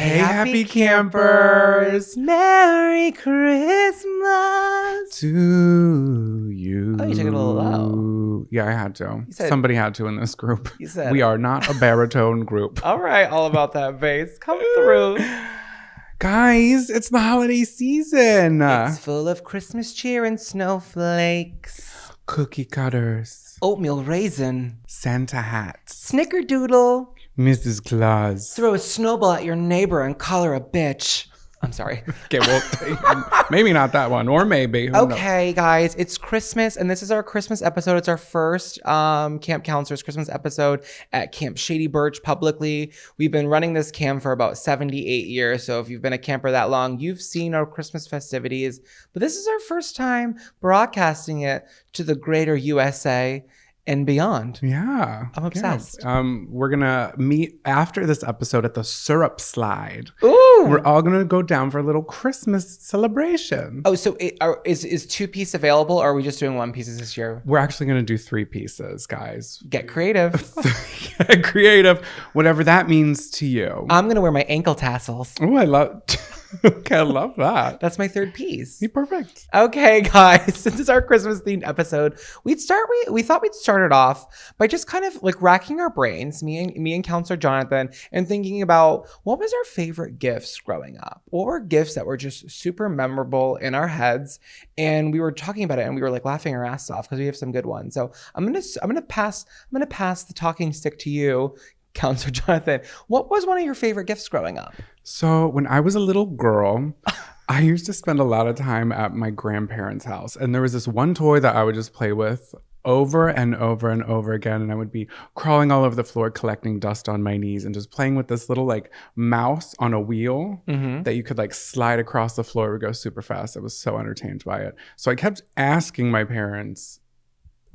Hey, happy campers. Merry Christmas to you. Oh, you took it a little low. Yeah, I had to. You said- Somebody had to in this group. You said We are not a baritone group. All right, all about that bass. Come through. Guys, it's the holiday season. It's full of Christmas cheer and snowflakes. Cookie cutters. Oatmeal raisin. Santa hats. Snickerdoodle. Mrs. Claus. Throw a snowball at your neighbor and call her a bitch. I'm sorry. Okay, well, maybe not that one, or maybe. Who knows? Okay, guys, it's Christmas, and this is our Christmas episode. It's our first Camp Counselors Christmas episode at Camp Shady Birch publicly. We've been running this camp for about 78 years, so if you've been a camper that long, you've seen our Christmas festivities. But this is our first time broadcasting it to the greater USA and beyond. Yeah. I'm obsessed. Yeah. We're going to meet after this episode at the syrup slide. Ooh. We're all going to go down for a little Christmas celebration. Oh, so is two-piece available, or are we just doing one pieces this year? We're actually going to do 3 pieces, guys. Get creative. Get creative, whatever that means to you. I'm going to wear my ankle tassels. Oh, I love okay, I love that. That's my third piece. You're perfect. Okay, guys, since it's our Christmas themed episode, we thought we'd start it off by just kind of like racking our brains, me and Counselor Jonathan, and thinking about what was our favorite gifts growing up. What were gifts that were just super memorable in our heads? And we were talking about it, and we were like laughing our ass off because we have some good ones. So I'm gonna pass the talking stick to you, Counselor Jonathan. What was one of your favorite gifts growing up? So when I was a little girl, I used to spend a lot of time at my grandparents' house. And there was this one toy that I would just play with over and over and over again. And I would be crawling all over the floor, collecting dust on my knees and just playing with this little like mouse on a wheel that you could like slide across the floor. It would go super fast. I was so entertained by it. So I kept asking my parents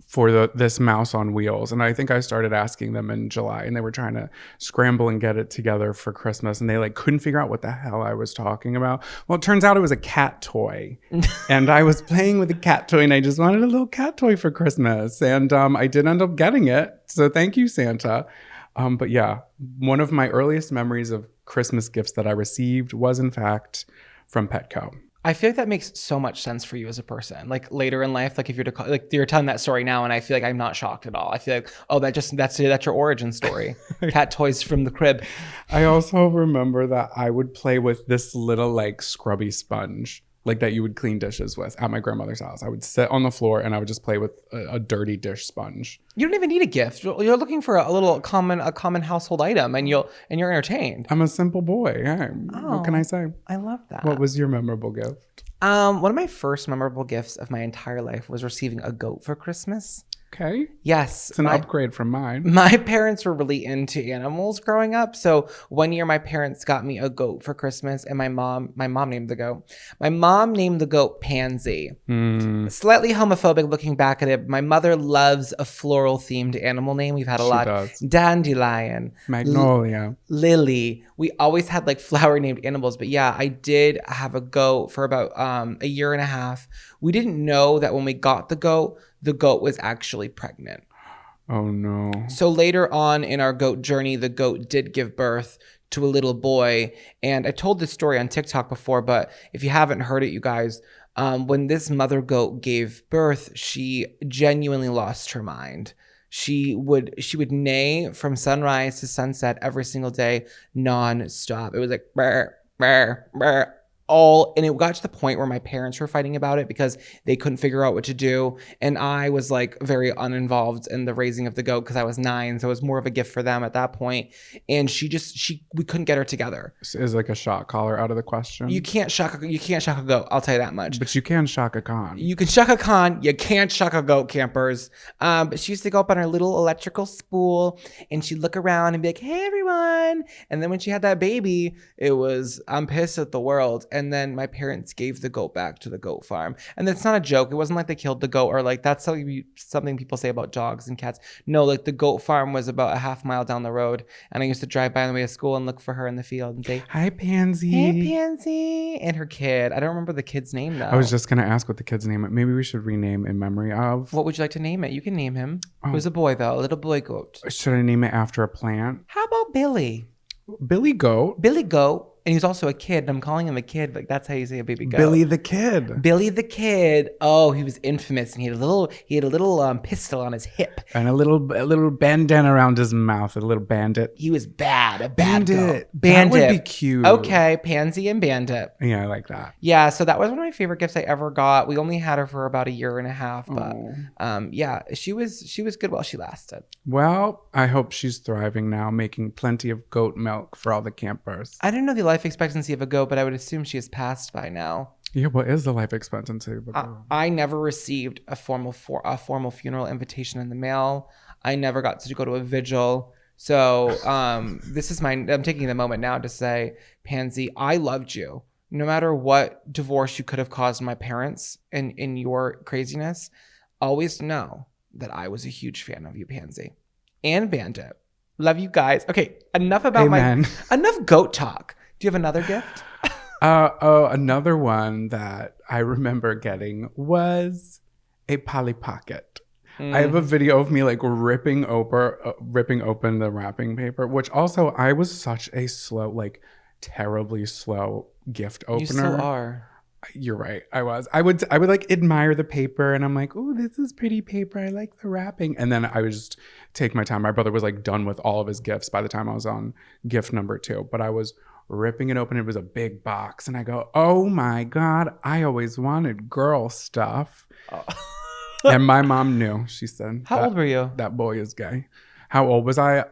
for this mouse on wheels. And I think I started asking them in July, and they were trying to scramble and get it together for Christmas. And they like couldn't figure out what the hell I was talking about. Well, it turns out it was a cat toy. And I was playing with a cat toy, and I just wanted a little cat toy for Christmas. And I did end up getting it. So thank you, Santa. But yeah, one of my earliest memories of Christmas gifts that I received was in fact from Petco. I feel like that makes so much sense for you as a person. Like later in life, like if you're like you're telling that story now, and I feel like I'm not shocked at all. I feel like, oh, that's your origin story. Cat toys from the crib. I also remember that I would play with this little like scrubby sponge, like that you would clean dishes with at my grandmother's house. I would sit on the floor and I would just play with a dirty dish sponge. You don't even need a gift. You're looking for a little common household item, and you're entertained. I'm a simple boy. Yeah. What can I say? I love that. What was your memorable gift? One of my first memorable gifts of my entire life was receiving a goat for Christmas. Okay. Yes. It's an upgrade from mine. My parents were really into animals growing up. So one year my parents got me a goat for Christmas, and my mom named the goat. My mom named the goat Pansy. Slightly homophobic looking back at it. My mother loves a floral themed animal name. We've had a lot. Does. Dandelion. Magnolia. Lily. We always had like flower named animals. But yeah, I did have a goat for about a year and a half. We didn't know that when we got the goat was actually pregnant. Oh no. So later on in our goat journey, the goat did give birth to a little boy. And I told this story on TikTok before, but if you haven't heard it, you guys, when this mother goat gave birth, she genuinely lost her mind. She would neigh from sunrise to sunset every single day, non-stop. It was like, brr, brr, brr. And it got to the point where my parents were fighting about it because they couldn't figure out what to do. And I was like very uninvolved in the raising of the goat because I was 9. So it was more of a gift for them at that point. And we couldn't get her together. Is like a shock collar out of the question? You can't shock a goat. I'll tell you that much. But you can shock a con. You can shock a con. You can't shock a goat, campers. But she used to go up on her little electrical spool, and she'd look around and be like, hey, everyone. And then when she had that baby, it was, I'm pissed at the world. And then my parents gave the goat back to the goat farm. And that's not a joke. It wasn't like they killed the goat, or like that's something people say about dogs and cats. No, like the goat farm was about a half mile down the road. And I used to drive by on the way to school and look for her in the field and say, hi, Pansy. Hey, Pansy. And her kid. I don't remember the kid's name though. I was just going to ask what the kid's name. Maybe we should rename in memory of. What would you like to name it? You can name him. It was a boy though, a little boy goat. Should I name it after a plant? How about Billy? Billy Goat. Billy Goat. And he's also a kid. And I'm calling him a kid. Like, that's how you say a baby goat. Billy the Kid. Billy the Kid. Oh, he was infamous. And he had a little pistol on his hip. And a little bandana around his mouth. A little bandit. He was bad. A bad goat. Bandit. That would be cute. Okay. Pansy and Bandit. Yeah, I like that. Yeah. So that was one of my favorite gifts I ever got. We only had her for about a year and a half. But yeah, she was good while she lasted. Well, I hope she's thriving now, making plenty of goat milk for all the campers. I didn't know the life expectancy of a goat, but I would assume she has passed by now. Yeah, what is the life expectancy of a goat? I never received a formal funeral invitation in the mail. I never got to go to a vigil. So I'm taking the moment now to say, Pansy, I loved you. No matter what divorce you could have caused my parents in your craziness, always know that I was a huge fan of you, Pansy. And Bandit. Love you guys. Okay, enough about enough goat talk. Do you have another gift? Another one that I remember getting was a Polly Pocket. I have a video of me like ripping open the wrapping paper, which also I was such a slow, like terribly slow gift opener. You still are. You're right. I was. I would like admire the paper and I'm like, oh, this is pretty paper. I like the wrapping. And then I would just take my time. My brother was like done with all of his gifts by the time I was on gift number 2. But I was ripping it open. It was a big box. And I go, oh my God, I always wanted girl stuff. Oh. And my mom knew. She said, how old were you? That boy is gay. How old was I?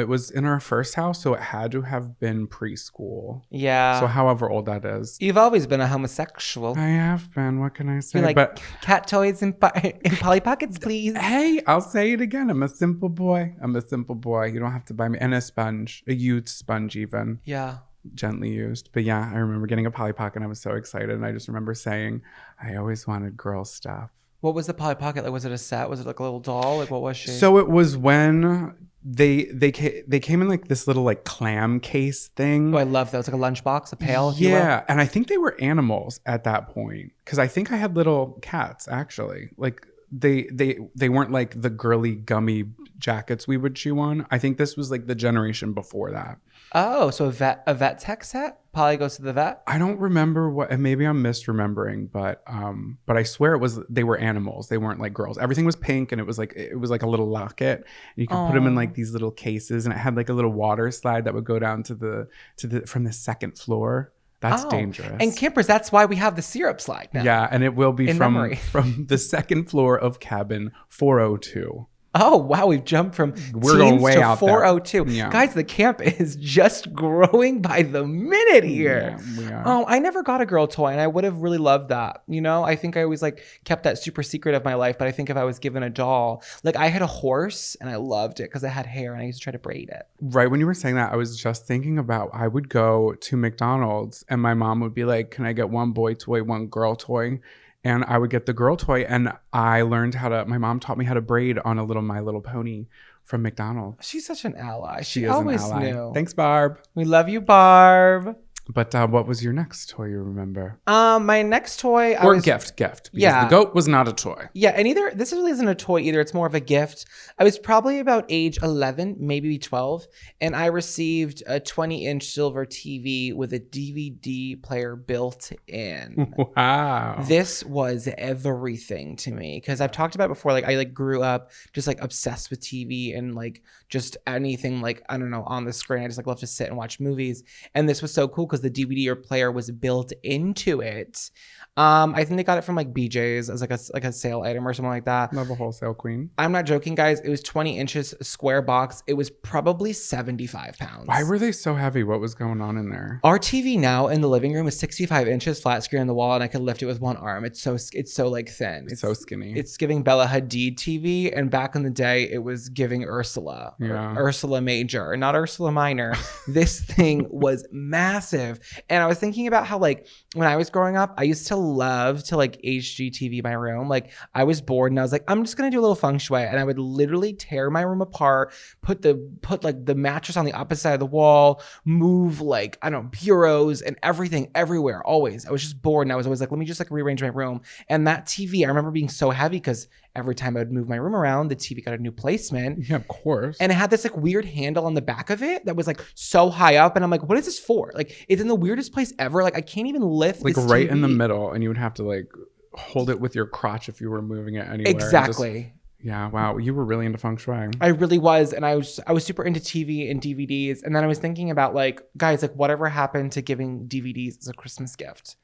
It was in our first house, so it had to have been preschool. Yeah. So however old that is. You've always been a homosexual. I have been. What can I say? You're like, cat toys and Polly Pockets, please. Hey, I'll say it again. I'm a simple boy. You don't have to buy me. And a sponge. A used sponge even. Yeah. Gently used. But yeah, I remember getting a Polly Pocket and I was so excited. And I just remember saying, I always wanted girl stuff. What was the Polly Pocket? Like, was it a set? Was it like a little doll? Like, what was she? So it was when they came in like this little like clam case thing. Oh, I love that. It's like a lunchbox, a pail. Yeah, and I think they were animals at that point because I think I had little cats actually. Like they weren't like the girly gummy jackets we would chew on. I think this was like the generation before that. Oh, so a vet tech set? Polly goes to the vet? I don't remember what, and maybe I'm misremembering, but I swear they were animals. They weren't like girls. Everything was pink and it was like a little locket. And you could put them in like these little cases and it had like a little water slide that would go down to the from the second floor. That's dangerous. And campers, that's why we have the syrup slide now. Yeah, and it will be from the second floor of cabin 402. Oh, wow. We've jumped from We're going way to out 402. Yeah. Guys, the camp is just growing by the minute here. Yeah, we are. Oh, I never got a girl toy, and I would have really loved that. You know, I think I always like kept that super secret of my life, but I think if I was given a doll, like I had a horse and I loved it because it had hair and I used to try to braid it. Right. When you were saying that, I was just thinking about I would go to McDonald's and my mom would be like, can I get one boy toy, one girl toy? And I would get the girl toy and I learned my mom taught me how to braid on a little My Little Pony from McDonald's. She's such an ally. She is always an ally. knew. Thanks, Barb. We love you, Barb. But what was your next toy you remember? My next toy... Gift. Because yeah. the goat was not a toy. Yeah, and this really isn't a toy either. It's more of a gift. I was probably about age 11, maybe 12, and I received a 20-inch silver TV with a DVD player built in. Wow. This was everything to me because I've talked about it before. Like I like grew up just like obsessed with TV and like just anything like, I don't know, on the screen. I just like love to sit and watch movies. And this was so cool because the DVD player was built into it. I think they got it from like BJ's as like a sale item or something like that. Love a wholesale queen. I'm not joking, guys. It was 20 inches, a square box. It was probably 75 pounds. Why were they so heavy? What was going on in there? Our TV now in the living room is 65 inches, flat screen on the wall, and I could lift it with one arm. It's so like thin. It's so skinny. It's giving Bella Hadid TV, and back in the day, it was giving Ursula. Yeah. Ursula Major, not Ursula Minor. This thing was massive. And I was thinking about how like when I was growing up, I used to love to like HGTV my room. Like I was bored and I was like, I'm just gonna do a little feng shui, and I would literally tear my room apart, put like the mattress on the opposite side of the wall, move like I don't know, bureaus and everything everywhere. Always, I was just bored and I was always like, let me just like rearrange my room. And that TV, I remember being so heavy because every time I would move my room around, the TV got a new placement. Yeah, of course. And it had this like weird handle on the back of it that was like so high up. And I'm like, what is this for? Like, it's in the weirdest place ever. Like, I can't even lift like this right TV. in the middle, and you would have to like hold it with your crotch if you were moving it anywhere. Exactly. Yeah, wow. You were really into feng shui. I really was. And I was super into TV and DVDs. And then I was thinking about like, guys, like whatever happened to giving DVDs as a Christmas gift?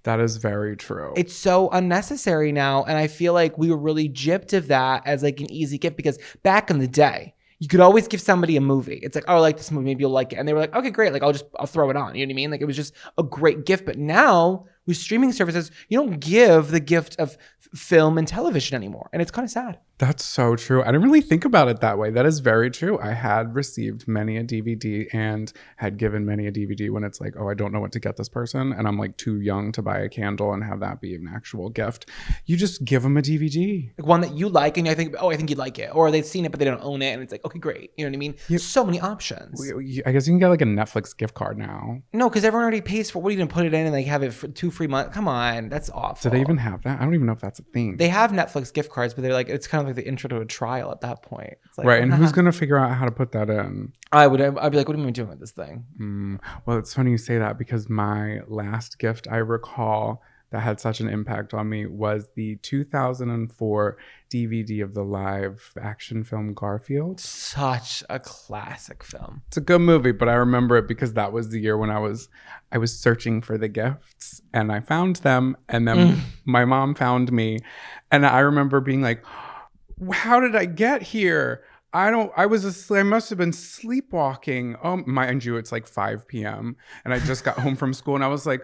That is very true. It's so unnecessary now. And I feel like we were really gypped of that as like an easy gift, because back in the day, you could always give somebody a movie. It's like, oh, I like this movie. Maybe you'll like it. And they were like, okay, great. Like, I'll throw it on. You know what I mean? Like, it was just a great gift. But now with streaming services, you don't give the gift of film and television anymore. And it's kind of sad. That's so true. I didn't really think about it that way. That is very true. I had received many a DVD and had given many a DVD when it's like, oh, I don't know what to get this person. And I'm like too young to buy a candle and have that be an actual gift. You just give them a DVD. Like one that you like and I think, oh, I think you'd like it. Or they've seen it, but they don't own it. And it's like, okay, great. You know what I mean? So many options. I guess you can get like a Netflix gift card now. No, because everyone already pays for what are you going to put it in and they have it for 2 free months? Come on. That's awful. Do they even have that? I don't even know if that's a thing. They have Netflix gift cards, but they're like, it's kind of like the intro to a trial at that point. It's like, right. And who's going to figure out how to put that in? I'd be like, what am I doing with this thing? Well, it's funny you say that, because my last gift I recall that had such an impact on me was the 2004 DVD of the live action film Garfield. Such a classic film. It's a good movie, but I remember it because that was the year when I was searching for the gifts and I found them, and then my mom found me, and I remember being like, how did I get here? I must have been sleepwalking. Oh, mind you, it's like 5 p.m. and I just got home from school and I was like,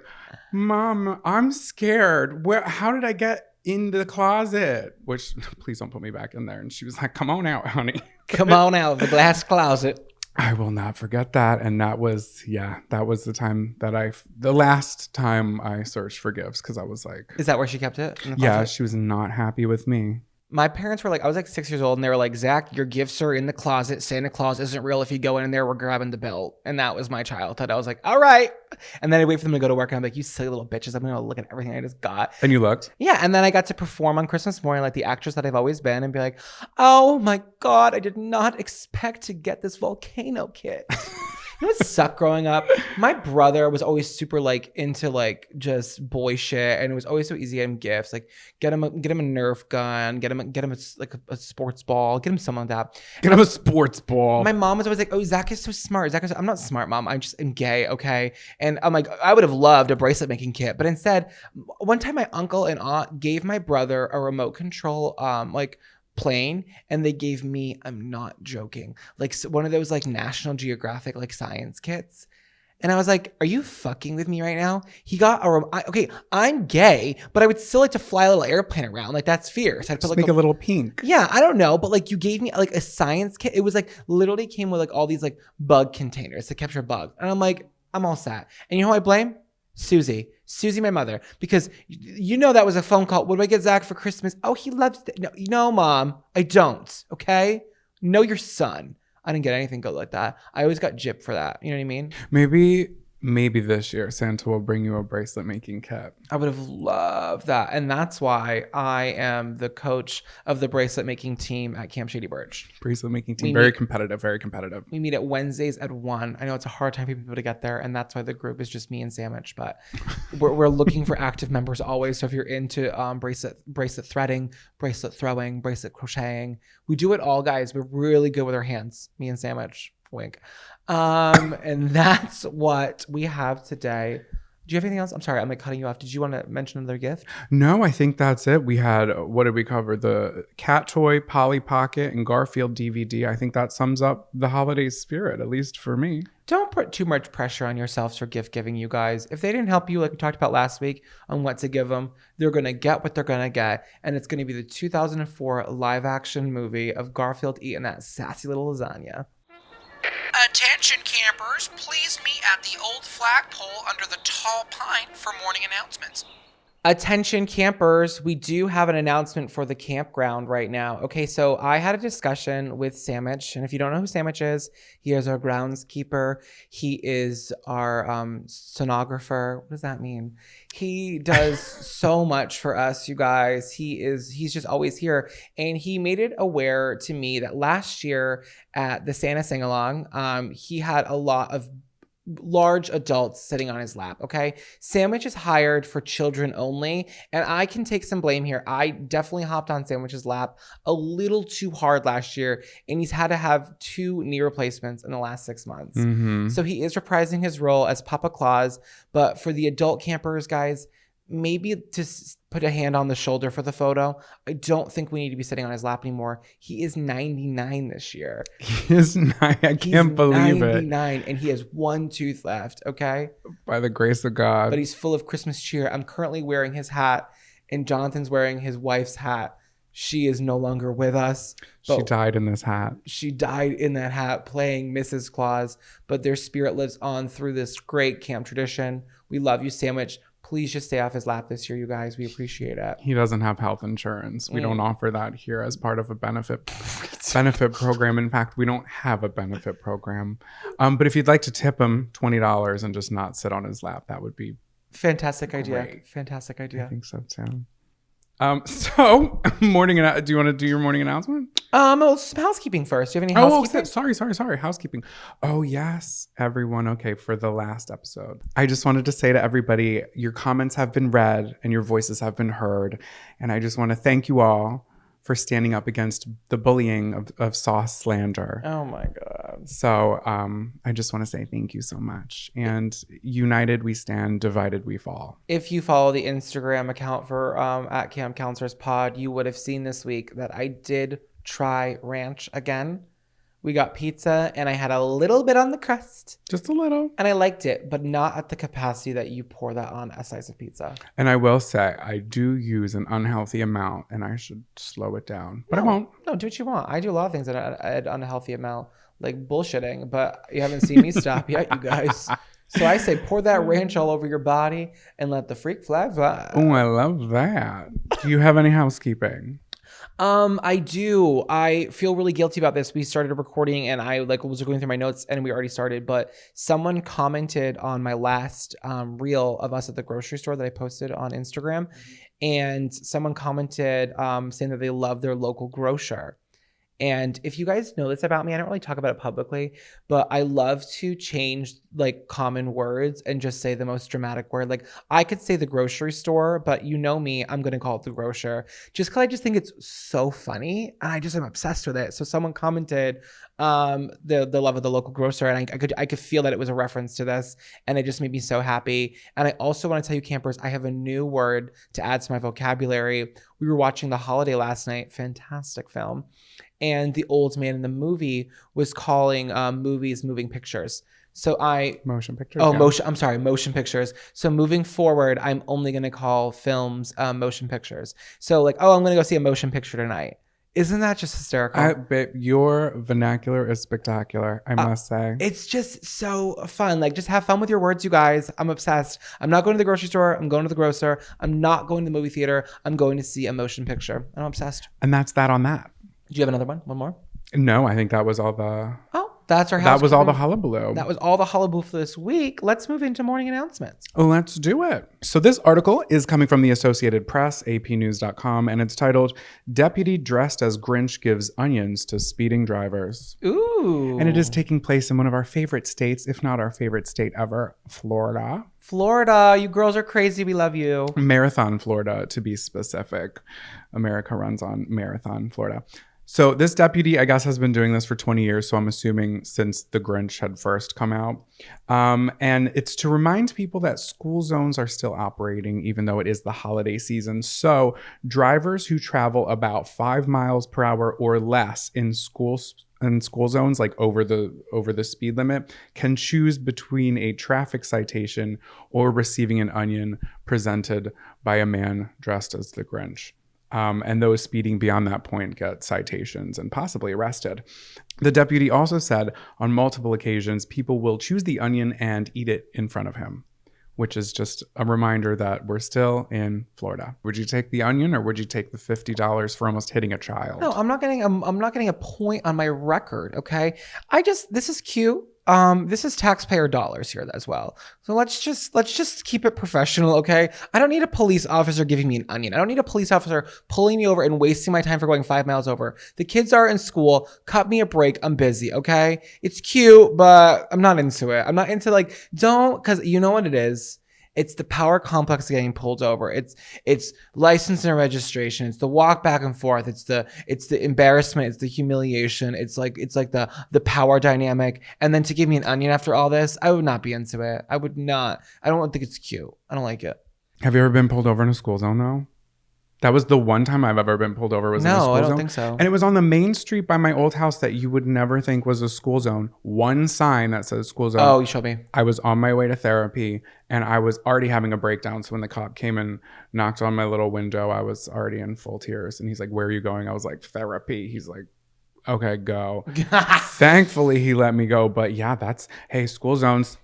Mom, I'm scared. How did I get in the closet? Which, please don't put me back in there. And she was like, come on out, honey. Come on out of the glass closet. I will not forget that. And that was the last time I searched for gifts, because I was like. Is that where she kept it? Yeah, she was not happy with me. My parents were like, I was like 6 years old, and they were like, Zach, your gifts are in the closet. Santa Claus isn't real. If you go in there, we're grabbing the belt. And that was my childhood. I was like, all right. And then I'd wait for them to go to work, and I'm like, you silly little bitches. I'm going to look at everything I just got. And you looked? Yeah. And then I got to perform on Christmas morning like the actress that I've always been, and be like, oh my God, I did not expect to get this volcano kit. You know what sucked growing up? My brother was always super like into like just boy shit, and it was always so easy to get him gifts. Like get him a Nerf gun, get him a sports ball, get him something like that. Get him a sports ball. My mom was always like, "Oh, Zach is so smart. I'm not smart, Mom. I just am gay, okay?" And I'm like, I would have loved a bracelet making kit, but instead, one time my uncle and aunt gave my brother a remote control like plane, and they gave me, I'm not joking, like one of those like National Geographic like science kits. And I was like, are you fucking with me right now? He got okay, I'm gay, but I would still like to fly a little airplane around. Like, that's fierce. I'd put like make a little pink. Yeah, I don't know, but like you gave me like a science kit. It was like literally came with like all these like bug containers to capture bugs. And I'm like, I'm all set. And you know who I blame? Susie, my mother, because you know that was a phone call. What do I get Zach for Christmas? Oh, he loves it. No, Mom, I don't. Okay, know your son. I didn't get anything good like that. I always got gypped for that. You know what I mean? Maybe this year Santa will bring you a bracelet making kit. I would have loved that. And that's why I am the coach of the bracelet making team at Camp Shady Birch. Bracelet making team. Very competitive. We meet at Wednesdays at 1. I know it's a hard time for people to get there, and that's why the group is just me and Sandwich. But we're looking for active members always. So if you're into bracelet threading, bracelet throwing, bracelet crocheting, we do it all, guys. We're really good with our hands. Me and Sandwich. Wink. And that's what we have today. Do you have anything else? I'm sorry, I'm like cutting you off. Did you want to mention another gift? No, I think that's it. We had, what did we cover? The cat toy, Polly Pocket, and Garfield DVD. I think that sums up the holiday spirit, at least for me. Don't put too much pressure on yourselves for gift giving, you guys. If they didn't help you, like we talked about last week, on what to give them, they're going to get what they're going to get. And it's going to be the 2004 live action movie of Garfield eating that sassy little lasagna. Attention campers, please meet at the old flagpole under the tall pine for morning announcements. Attention campers, we do have an announcement for the campground right now. Okay, so I had a discussion with Sandwich, and if you don't know who Sandwich is, he is our groundskeeper. He is our sonographer. What does that mean? He does so much for us, you guys. He's just always here, and he made it aware to me that last year at the Santa Sing-Along, he had a lot of large adults sitting on his lap. Okay, Sandwich is hired for children only, and I can take some blame here. I definitely hopped on Sandwich's lap a little too hard last year, and he's had to have 2 knee replacements in the last 6 months. So he is reprising his role as Papa Claus. But for the adult campers, guys, maybe just put a hand on the shoulder for the photo. I don't think we need to be sitting on his lap anymore. He is 99 this year. He is 9. I can't believe 99, and he has 1 tooth left, okay? By the grace of God. But he's full of Christmas cheer. I'm currently wearing his hat, and Jonathan's wearing his wife's hat. She is no longer with us. She died in this hat. She died in that hat playing Mrs. Claus, but their spirit lives on through this great camp tradition. We love you, Sandwich. Please just stay off his lap this year, you guys. We appreciate it. He doesn't have health insurance. We don't offer that here as part of a benefit program. In fact, we don't have a benefit program. But if you'd like to tip him $20 and just not sit on his lap, that would be fantastic idea. Great. Fantastic idea. I think so too. So morning. Do you want to do your morning announcement? Well, some housekeeping first. Do you have any housekeeping? Sorry. Housekeeping. Oh, yes, everyone. Okay, for the last episode, I just wanted to say to everybody, your comments have been read and your voices have been heard. And I just want to thank you all for standing up against the bullying of sauce slander. Oh, my God. So I just want to say thank you so much. And united we stand, divided we fall. If you follow the Instagram account for at Camp Counselors Pod, you would have seen this week that I did try ranch again. We got pizza and I had a little bit on the crust. Just a little. And I liked it, but not at the capacity that you pour that on a slice of pizza. And I will say, I do use an unhealthy amount and I should slow it down. But I won't. No, do what you want. I do a lot of things at an unhealthy amount, like bullshitting, but you haven't seen me stop yet, you guys. So I say pour that ranch all over your body and let the freak flag fly. Oh, I love that. Do you have any housekeeping? I do. I feel really guilty about this. We started recording and I was going through my notes and we already started, but someone commented on my last reel of us at the grocery store that I posted on Instagram. And someone commented saying that they love their local grocer. And if you guys know this about me, I don't really talk about it publicly, but I love to change like common words and just say the most dramatic word. Like I could say the grocery store, but you know me, I'm going to call it the grocer just because I just think it's so funny and I just am obsessed with it. So someone commented the love of the local grocer and I could feel that it was a reference to this and it just made me so happy. And I also want to tell you campers, I have a new word to add to my vocabulary. We were watching The Holiday last night. Fantastic film. And the old man in the movie was calling movies moving pictures. So motion pictures. Oh, yeah. Motion pictures. So moving forward, I'm only going to call films motion pictures. So like, I'm going to go see a motion picture tonight. Isn't that just hysterical? Babe, your vernacular is spectacular, I must say. It's just so fun. Like, just have fun with your words, you guys. I'm obsessed. I'm not going to the grocery store. I'm going to the grocer. I'm not going to the movie theater. I'm going to see a motion picture. And I'm obsessed. And that's that on that. Do you have another one? One more? No, I think that was all the... Oh, that's our That was all the hullabaloo. That was all the hullabaloo for this week. Let's move into morning announcements. Let's do it. So this article is coming from the Associated Press, apnews.com, and it's titled, Deputy Dressed as Grinch Gives Onions to Speeding Drivers. Ooh. And it is taking place in one of our favorite states, if not our favorite state ever, Florida. Florida, you girls are crazy. We love you. Marathon, Florida, to be specific. America runs on Marathon, Florida. So this deputy, I guess, has been doing this for 20 years. So I'm assuming since The Grinch had first come out. And it's to remind people that school zones are still operating, even though it is the holiday season. So drivers who travel about 5 miles per hour or less in school zones, like over the speed limit, can choose between a traffic citation or receiving an onion presented by a man dressed as the Grinch. And those speeding beyond that point get citations and possibly arrested. The deputy also said on multiple occasions, people will choose the onion and eat it in front of him, which is just a reminder that we're still in Florida. Would you take the onion or would you take the $50 for almost hitting a child? No, I'm not getting a point on my record, okay? This is cute. This is taxpayer dollars here as well. So let's just keep it professional, okay? I don't need a police officer giving me an onion. I don't need a police officer pulling me over and wasting my time for going 5 miles over. The kids are in school. Cut me a break. I'm busy, okay? It's cute, but I'm not into it. I'm not into because you know what it is? It's the power complex getting pulled over. It's license and registration. It's the walk back and forth. It's the embarrassment. It's the humiliation. It's like the power dynamic. And then to give me an onion after all this, I would not be into it. I would not. I don't think it's cute. I don't like it. Have you ever been pulled over in a school zone though? That was the one time I've ever been pulled over was in a school zone. No, I don't think so. And it was on the main street by my old house that you would never think was a school zone. One sign that says school zone. Oh, you showed me. I was on my way to therapy and I was already having a breakdown. So when the cop came and knocked on my little window, I was already in full tears. And he's like, "Where are you going?" I was like, "Therapy." He's like, "Okay, go." Thankfully, he let me go. But yeah, school zones.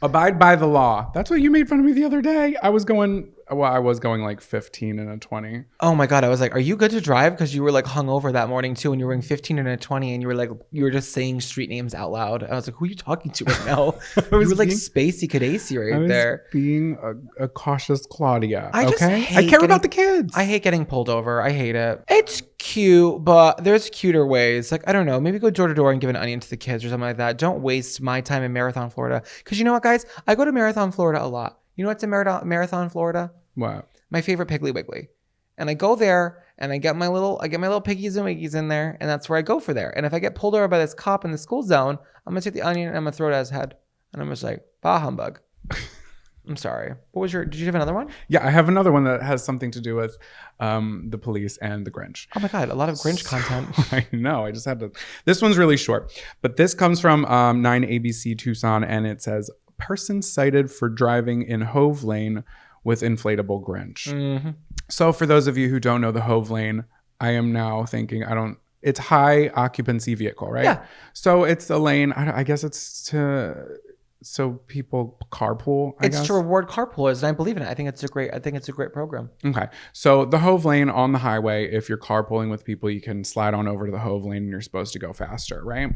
Abide by the law. That's what you made fun of me the other day. I was going like 15 and a 20. Oh my God. I was like, are you good to drive? Because you were like hungover that morning too. And you were wearing 15 and a 20 and you were just saying street names out loud. I was like, who are you talking to right now? You were like Spacey Cadacey right there. Being a cautious Claudia. I care about the kids. I hate getting pulled over. I hate it. It's cute, but there's cuter ways. Like, I don't know, maybe go door to door and give an onion to the kids or something like that. Don't waste my time in Marathon, Florida. Because you know what, guys? I go to Marathon, Florida a lot. You know what's in Marathon, Florida? What? My favorite Piggly Wiggly. And I go there and I get my little piggies and wiggies in there, and that's where I go for there. And if I get pulled over by this cop in the school zone, I'm gonna take the onion and I'm gonna throw it at his head. And I'm just like, bah humbug. I'm sorry. Did you have another one? Yeah, I have another one that has something to do with the police and the Grinch. Oh my God, a lot of Grinch content. I know, I just had to. This one's really short, but this comes from 9ABC Tucson, and it says, person cited for driving in Hove Lane with inflatable Grinch. Mm-hmm. So for those of you who don't know the Hove Lane, I am now thinking, it's high occupancy vehicle, right? Yeah. So it's a lane, I guess it's so people carpool, I guess. It's to reward carpoolers, and I believe in it. I think it's a great program. Okay. So the Hove Lane on the highway, if you're carpooling with people, you can slide on over to the Hove Lane and you're supposed to go faster, right?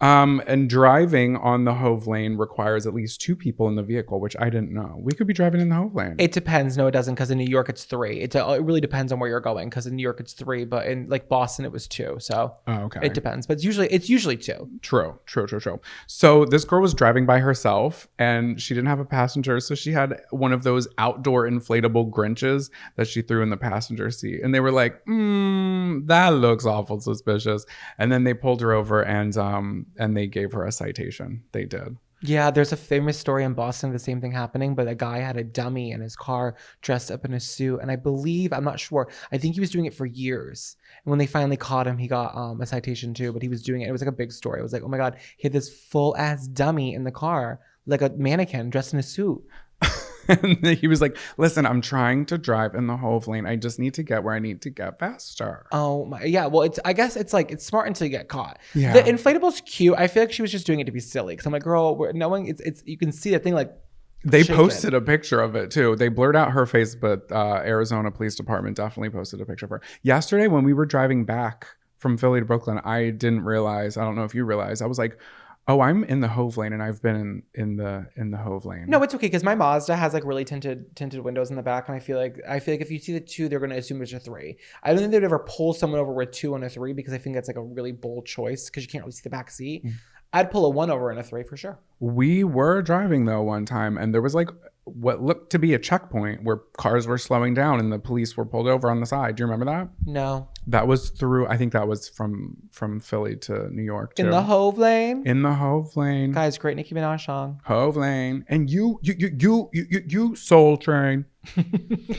And driving on the Hove Lane requires at least 2 people in the vehicle, which I didn't know. We could be driving in the Hove Lane. It depends. No, it doesn't, because in New York it's 3. It really depends on where you're going, because in New York it's 3, but in like Boston it was 2. So okay. It depends, but it's usually 2. True. So this girl was driving by herself and she didn't have a passenger, so she had one of those outdoor inflatable Grinches that she threw in the passenger seat, and they were like, that looks awful suspicious. And then they pulled her over and they gave her a citation. They did. Yeah, there's a famous story in Boston, the same thing happening, but a guy had a dummy in his car dressed up in a suit. And I'm not sure, I think he was doing it for years. And when they finally caught him, he got a citation too, but he was doing it. It was like a big story. It was like, oh my God, he had this full ass dummy in the car, like a mannequin dressed in a suit. And he was like, listen, I'm trying to drive in the Hove Lane. I just need to get where I need to get faster. Oh my, yeah. Well, I guess it's smart until you get caught. Yeah. The inflatable's cute. I feel like she was just doing it to be silly. Cause I'm like, girl, you can see that thing like. They posted a picture of it too. They blurred out her face, but Arizona Police Department definitely posted a picture of her. Yesterday when we were driving back from Philly to Brooklyn, I didn't realize, I don't know if you realized, I was like, oh, I'm in the Hove Lane and I've been in the Hove Lane. No, it's okay because my Mazda has like really tinted windows in the back, and I feel like if you see the 2, they're going to assume it's a 3. I don't think they'd ever pull someone over with 2 and a 3 because I think that's like a really bold choice because you can't really see the back seat. I'd pull a 1 over and a 3 for sure. We were driving though one time, and there was like what looked to be a checkpoint where cars were slowing down and the police were pulled over on the side. Do you remember that? No. That was I think that was from Philly to New York too. In the Hove Lane? In the Hove Lane. Guys, great Nicki Minaj song. Hove Lane. And you Soul Train.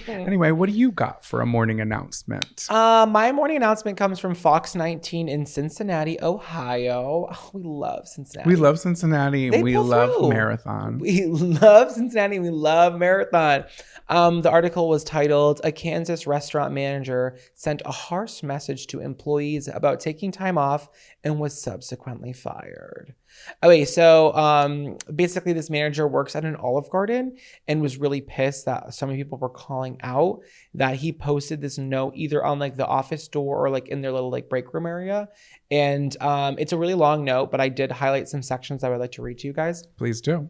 Anyway, what do you got for a morning announcement? My morning announcement comes from Fox 19 in Cincinnati, Ohio. Oh, we love Cincinnati. We love Cincinnati. We love Marathon. We love Cincinnati. We love Marathon. The article was titled, "A Kansas Restaurant Manager Sent a Harsh Message to Employees About Taking Time Off and Was Subsequently Fired." Okay, so basically this manager works at an Olive Garden and was really pissed that so many people were calling out that he posted this note either on like the office door or like in their little like break room area. And it's a really long note, but I did highlight some sections I would like to read to you guys. Please do.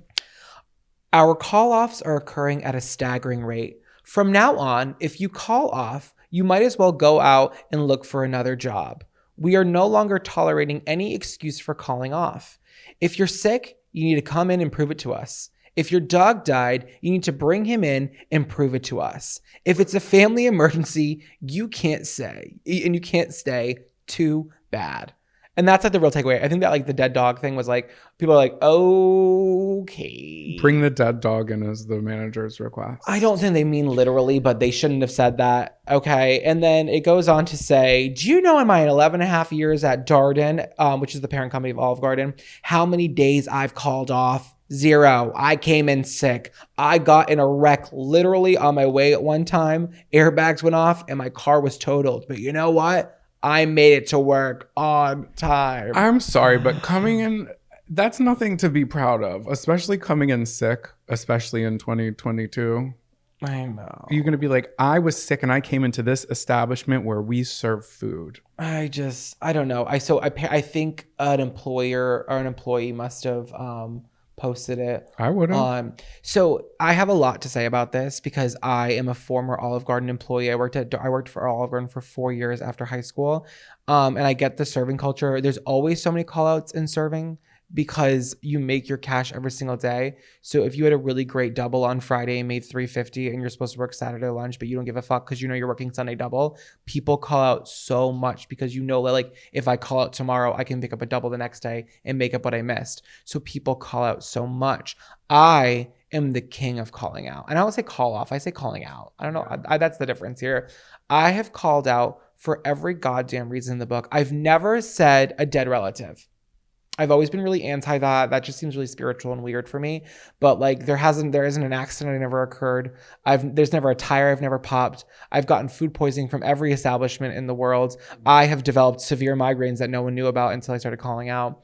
Our call-offs are occurring at a staggering rate. From now on, if you call off, you might as well go out and look for another job. We are no longer tolerating any excuse for calling off. If you're sick, you need to come in and prove it to us. If your dog died, you need to bring him in and prove it to us. If it's a family emergency, you can't stay. Too bad. And that's like the real takeaway. I think that like the dead dog thing was like, people are like, okay. Bring the dead dog in as the manager's request. I don't think they mean literally, but they shouldn't have said that. Okay. And then it goes on to say, do you know in my 11 and a half years at Darden, which is the parent company of Olive Garden, how many days I've called off? 0. I came in sick. I got in a wreck literally on my way at one time. Airbags went off and my car was totaled. But you know what? I made it to work on time. I'm sorry, but coming in, that's nothing to be proud of, especially coming in sick, especially in 2022. I know. You're going to be like, I was sick and I came into this establishment where we serve food. I don't know. I think an employer or an employee must have posted it. I would have. So I have a lot to say about this because I am a former Olive Garden employee. I worked for Olive Garden for 4 years after high school. And I get the serving culture. There's always so many call outs in serving because you make your cash every single day. So if you had a really great double on Friday and made $350 and you're supposed to work Saturday lunch, but you don't give a fuck because you know you're working Sunday double, people call out so much because you know that like if I call out tomorrow, I can pick up a double the next day and make up what I missed. So people call out so much. I am the king of calling out. And I don't say call off, I say calling out. I don't know. That's the difference here. I have called out for every goddamn reason in the book. I've never said a dead relative. I've always been really anti that. That just seems really spiritual and weird for me. But like there isn't an accident that never occurred. There's never a tire I've never popped. I've gotten food poisoning from every establishment in the world. I have developed severe migraines that no one knew about until I started calling out.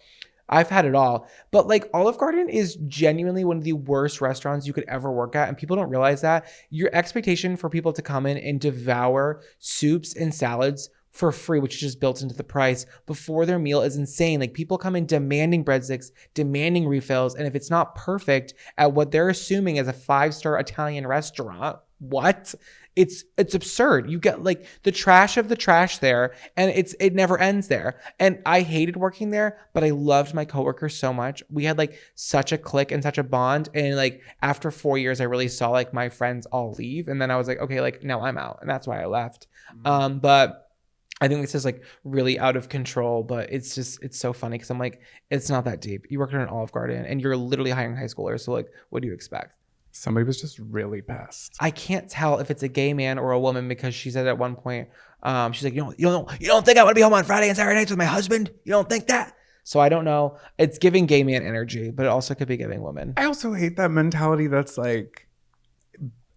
I've had it all. But like Olive Garden is genuinely one of the worst restaurants you could ever work at. And people don't realize that. Your expectation for people to come in and devour soups and salads for free, which is just built into the price before their meal is insane. Like people come in demanding breadsticks, demanding refills. And if it's not perfect at what they're assuming as a 5-star Italian restaurant, what? It's absurd. You get like the trash of the trash there and it never ends there. And I hated working there, but I loved my coworkers so much. We had like such a clique and such a bond. And like after 4 years, I really saw like my friends all leave. And then I was like, okay, like now I'm out. And that's why I left. But I think this is like really out of control, but it's so funny because I'm like, it's not that deep. You work at an Olive Garden and you're literally hiring high schoolers. So like, what do you expect? Somebody was just really pissed. I can't tell if it's a gay man or a woman because she said at one point, she's like, you don't think I want to be home on Friday and Saturday nights with my husband? You don't think that? So I don't know. It's giving gay man energy, but it also could be giving woman. I also hate that mentality that's like,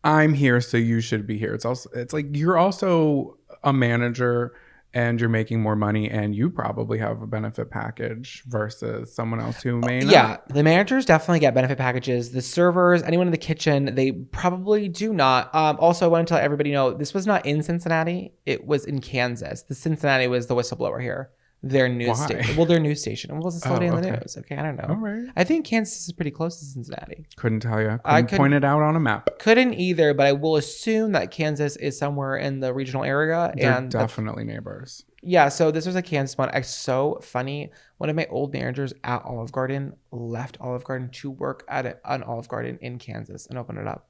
I'm here, so you should be here. It's like you're also a manager and you're making more money and you probably have a benefit package versus someone else who may not. Yeah, the managers definitely get benefit packages. The servers, anyone in the kitchen, they probably do not. Also, I want to let everybody know, this was not in Cincinnati. It was in Kansas. The Cincinnati was the whistleblower here. Their news station. Well, their news station. It wasn't still in the news. Okay, I don't know. All right. I think Kansas is pretty close to Cincinnati. Couldn't tell you. Couldn't point it out on a map. Couldn't either, but I will assume that Kansas is somewhere in the regional area. They're definitely neighbors. Yeah, so this was a Kansas one. It's so funny. One of my old managers at Olive Garden left Olive Garden to work at an Olive Garden in Kansas and open it up.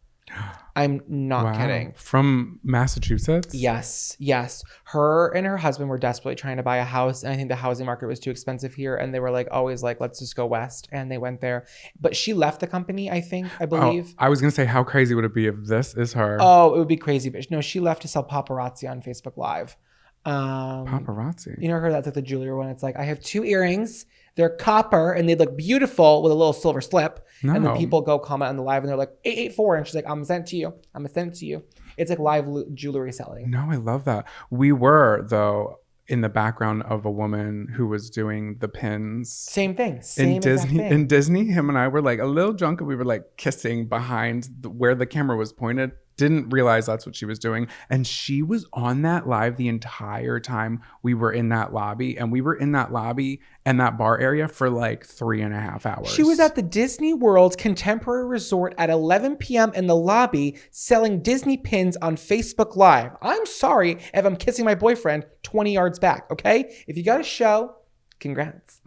I'm not kidding. From Massachusetts? Yes. Her and her husband were desperately trying to buy a house, and I think the housing market was too expensive here, and they were like always like, let's just go west, and they went there. But she left the company, I believe. I was gonna say, how crazy would it be if this is her? Oh, it would be crazy, but no, she left to sell paparazzi on Facebook Live. Paparazzi. You know her? That's like the jewelry one. It's like, I have 2 earrings. They're copper and they look beautiful with a little silver slip. No. And then people go comment on the live and they're like 884, and she's like, I'm gonna send it to you. I'm gonna send it to you. It's like live jewelry selling. No, I love that. We were though in the background of a woman who was doing the pins. Same thing. Same In exact Disney, thing. in Disney, him and I were like a little drunk and we were like kissing behind where the camera was pointed. Didn't realize that's what she was doing. And she was on that live the entire time we were in that lobby. And we were in that lobby and that bar area for like 3.5 hours. She was at the Disney World Contemporary Resort at 11 p.m. in the lobby selling Disney pins on Facebook Live. I'm sorry if I'm kissing my boyfriend 20 yards back, okay? If you got a show, congrats.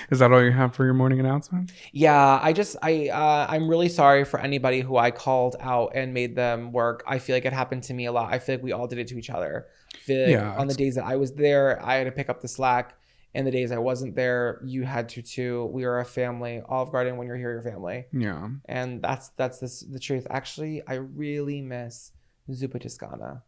Is that all you have for your morning announcement? Yeah, I'm really sorry for anybody who I called out and made them work. I feel like it happened to me a lot. I feel like we all did it to each other. I feel like on the days that I was there, I had to pick up the slack. And the days I wasn't there, you had to too. We are a family. Olive Garden, when you're here, you're family. Yeah. And that's the truth. Actually, I really miss zuppa toscana.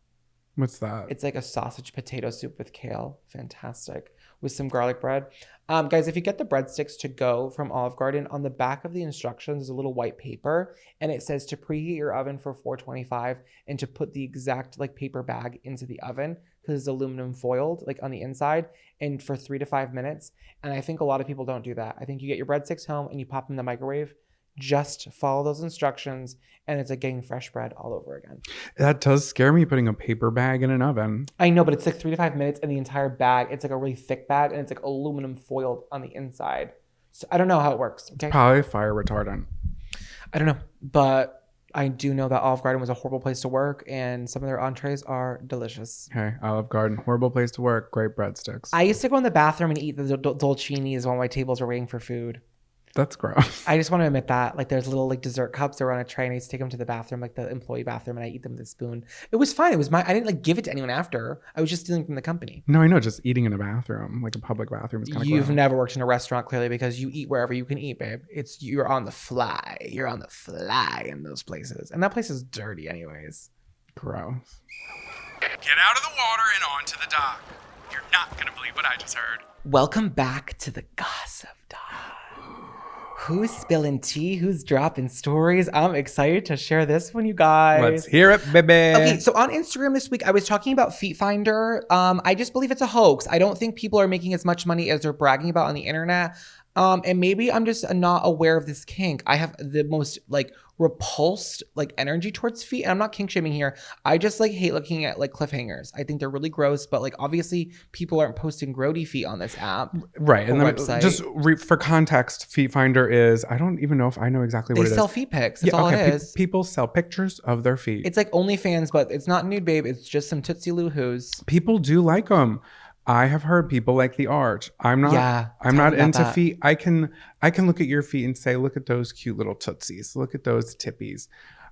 What's that? It's like a sausage potato soup with kale. Fantastic. With some garlic bread. Guys, if you get the breadsticks to go from Olive Garden, on the back of the instructions is a little white paper, and it says to preheat your oven for 425 and to put the exact like paper bag into the oven because it's aluminum foiled like on the inside and for 3 to 5 minutes. And I think a lot of people don't do that. I think you get your breadsticks home and you pop them in the microwave. Just follow those instructions and it's like getting fresh bread all over again. That does scare me, putting a paper bag in an oven. I know, but it's like 3 to 5 minutes and the entire bag, it's like a really thick bag and it's like aluminum foiled on the inside. So I don't know how it works. Okay. Probably fire retardant. I don't know, but I do know that Olive Garden was a horrible place to work and some of their entrees are delicious. Okay, Olive Garden, horrible place to work, great breadsticks. I used to go in the bathroom and eat the dolcinis while my tables were waiting for food. That's gross. I just want to admit that. Like, there's little like dessert cups that were on a tray and I used to take them to the bathroom, like the employee bathroom, and I eat them with a spoon. It was fine. It was I didn't like give it to anyone after. I was just stealing from the company. No, I know. Just eating in a bathroom, like a public bathroom, is kind of. You've never worked in a restaurant, clearly, because you eat wherever you can eat, babe. You're on the fly. You're on the fly in those places, and that place is dirty, anyways. Gross. Get out of the water and onto the dock. You're not gonna believe what I just heard. Welcome back to the Gossip Doc. Who's spilling tea? Who's dropping stories? I'm excited to share this one, you guys. Let's hear it, baby. Okay, so on Instagram this week, I was talking about Feet Finder. I just believe it's a hoax. I don't think people are making as much money as they're bragging about on the internet. And maybe I'm just not aware of this kink. I have the most like repulsed like energy towards feet, and I'm not kink shaming here. I just like hate looking at like cliffhangers. I think they're really gross, but like obviously people aren't posting grody feet on this app, right? And then website. Just for context, Feet Finder is, I don't even know if I know exactly what it is. They sell feet pics. That's all it is. People sell pictures of their feet. It's like OnlyFans, but it's not nude, babe. It's just some Tootsie Loo-hoos. People do like them. I have heard people like the art. I'm not into feet. I can look at your feet and say, look at those cute little tootsies. Look at those tippies.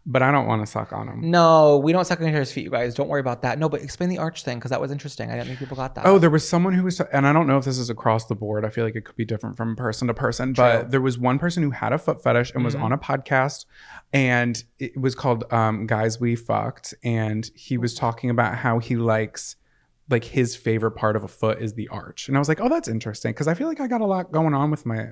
But I don't want to suck on them. No, we don't suck on each other's feet, you guys. Don't worry about that. No, but explain the arch thing because that was interesting. I didn't think people got that. Oh, there was someone who was, and I don't know if this is across the board. I feel like it could be different from person to person. True. But there was one person who had a foot fetish and was on a podcast, and it was called Guys We Fucked. And he was talking about how he likes, like, his favorite part of a foot is the arch. And I was like, oh, that's interesting. Because I feel like I got a lot going on with my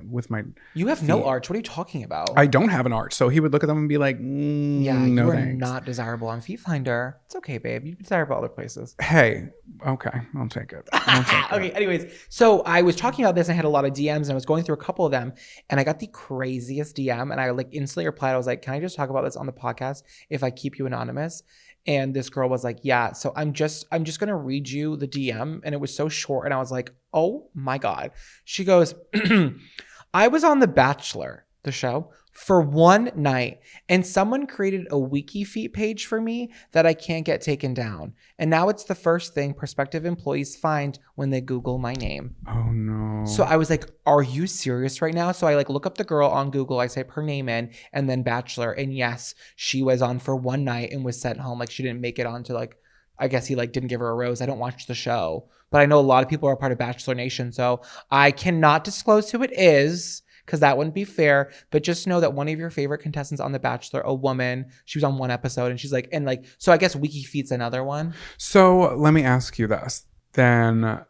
You have feet. no arch. What are you talking about? I don't have an arch. So he would look at them and be like, yeah, no you are thanks. not desirable on Feet Finder. It's okay, babe. You're desirable other places. Hey, okay, I'll take it. Okay, anyways. So I was talking about this and I had a lot of DMs and I was going through a couple of them and I got the craziest DM and I like instantly replied. I was like, can I just talk about this on the podcast if I keep you anonymous? And this girl was like, yeah. So I'm just going to read you the DM. And it was so short. And I was like, oh my God. She goes, I was on The Bachelor, the show, for one night. And someone created a wiki feet page for me that I can't get taken down. And now it's the first thing prospective employees find when they Google my name. Oh no. So I was like, are you serious right now? So I like look up the girl on Google, I type her name in and then Bachelor. And yes, she was on for one night and was sent home. Like she didn't make it onto like, I guess he like didn't give her a rose. I don't watch the show, but I know a lot of people are part of Bachelor Nation. So I cannot disclose who it is because that wouldn't be fair. But just know that one of your favorite contestants on The Bachelor, a woman, she was on one episode and she's like, and like, so I guess Wiki Feet's another one. So let me ask you this then.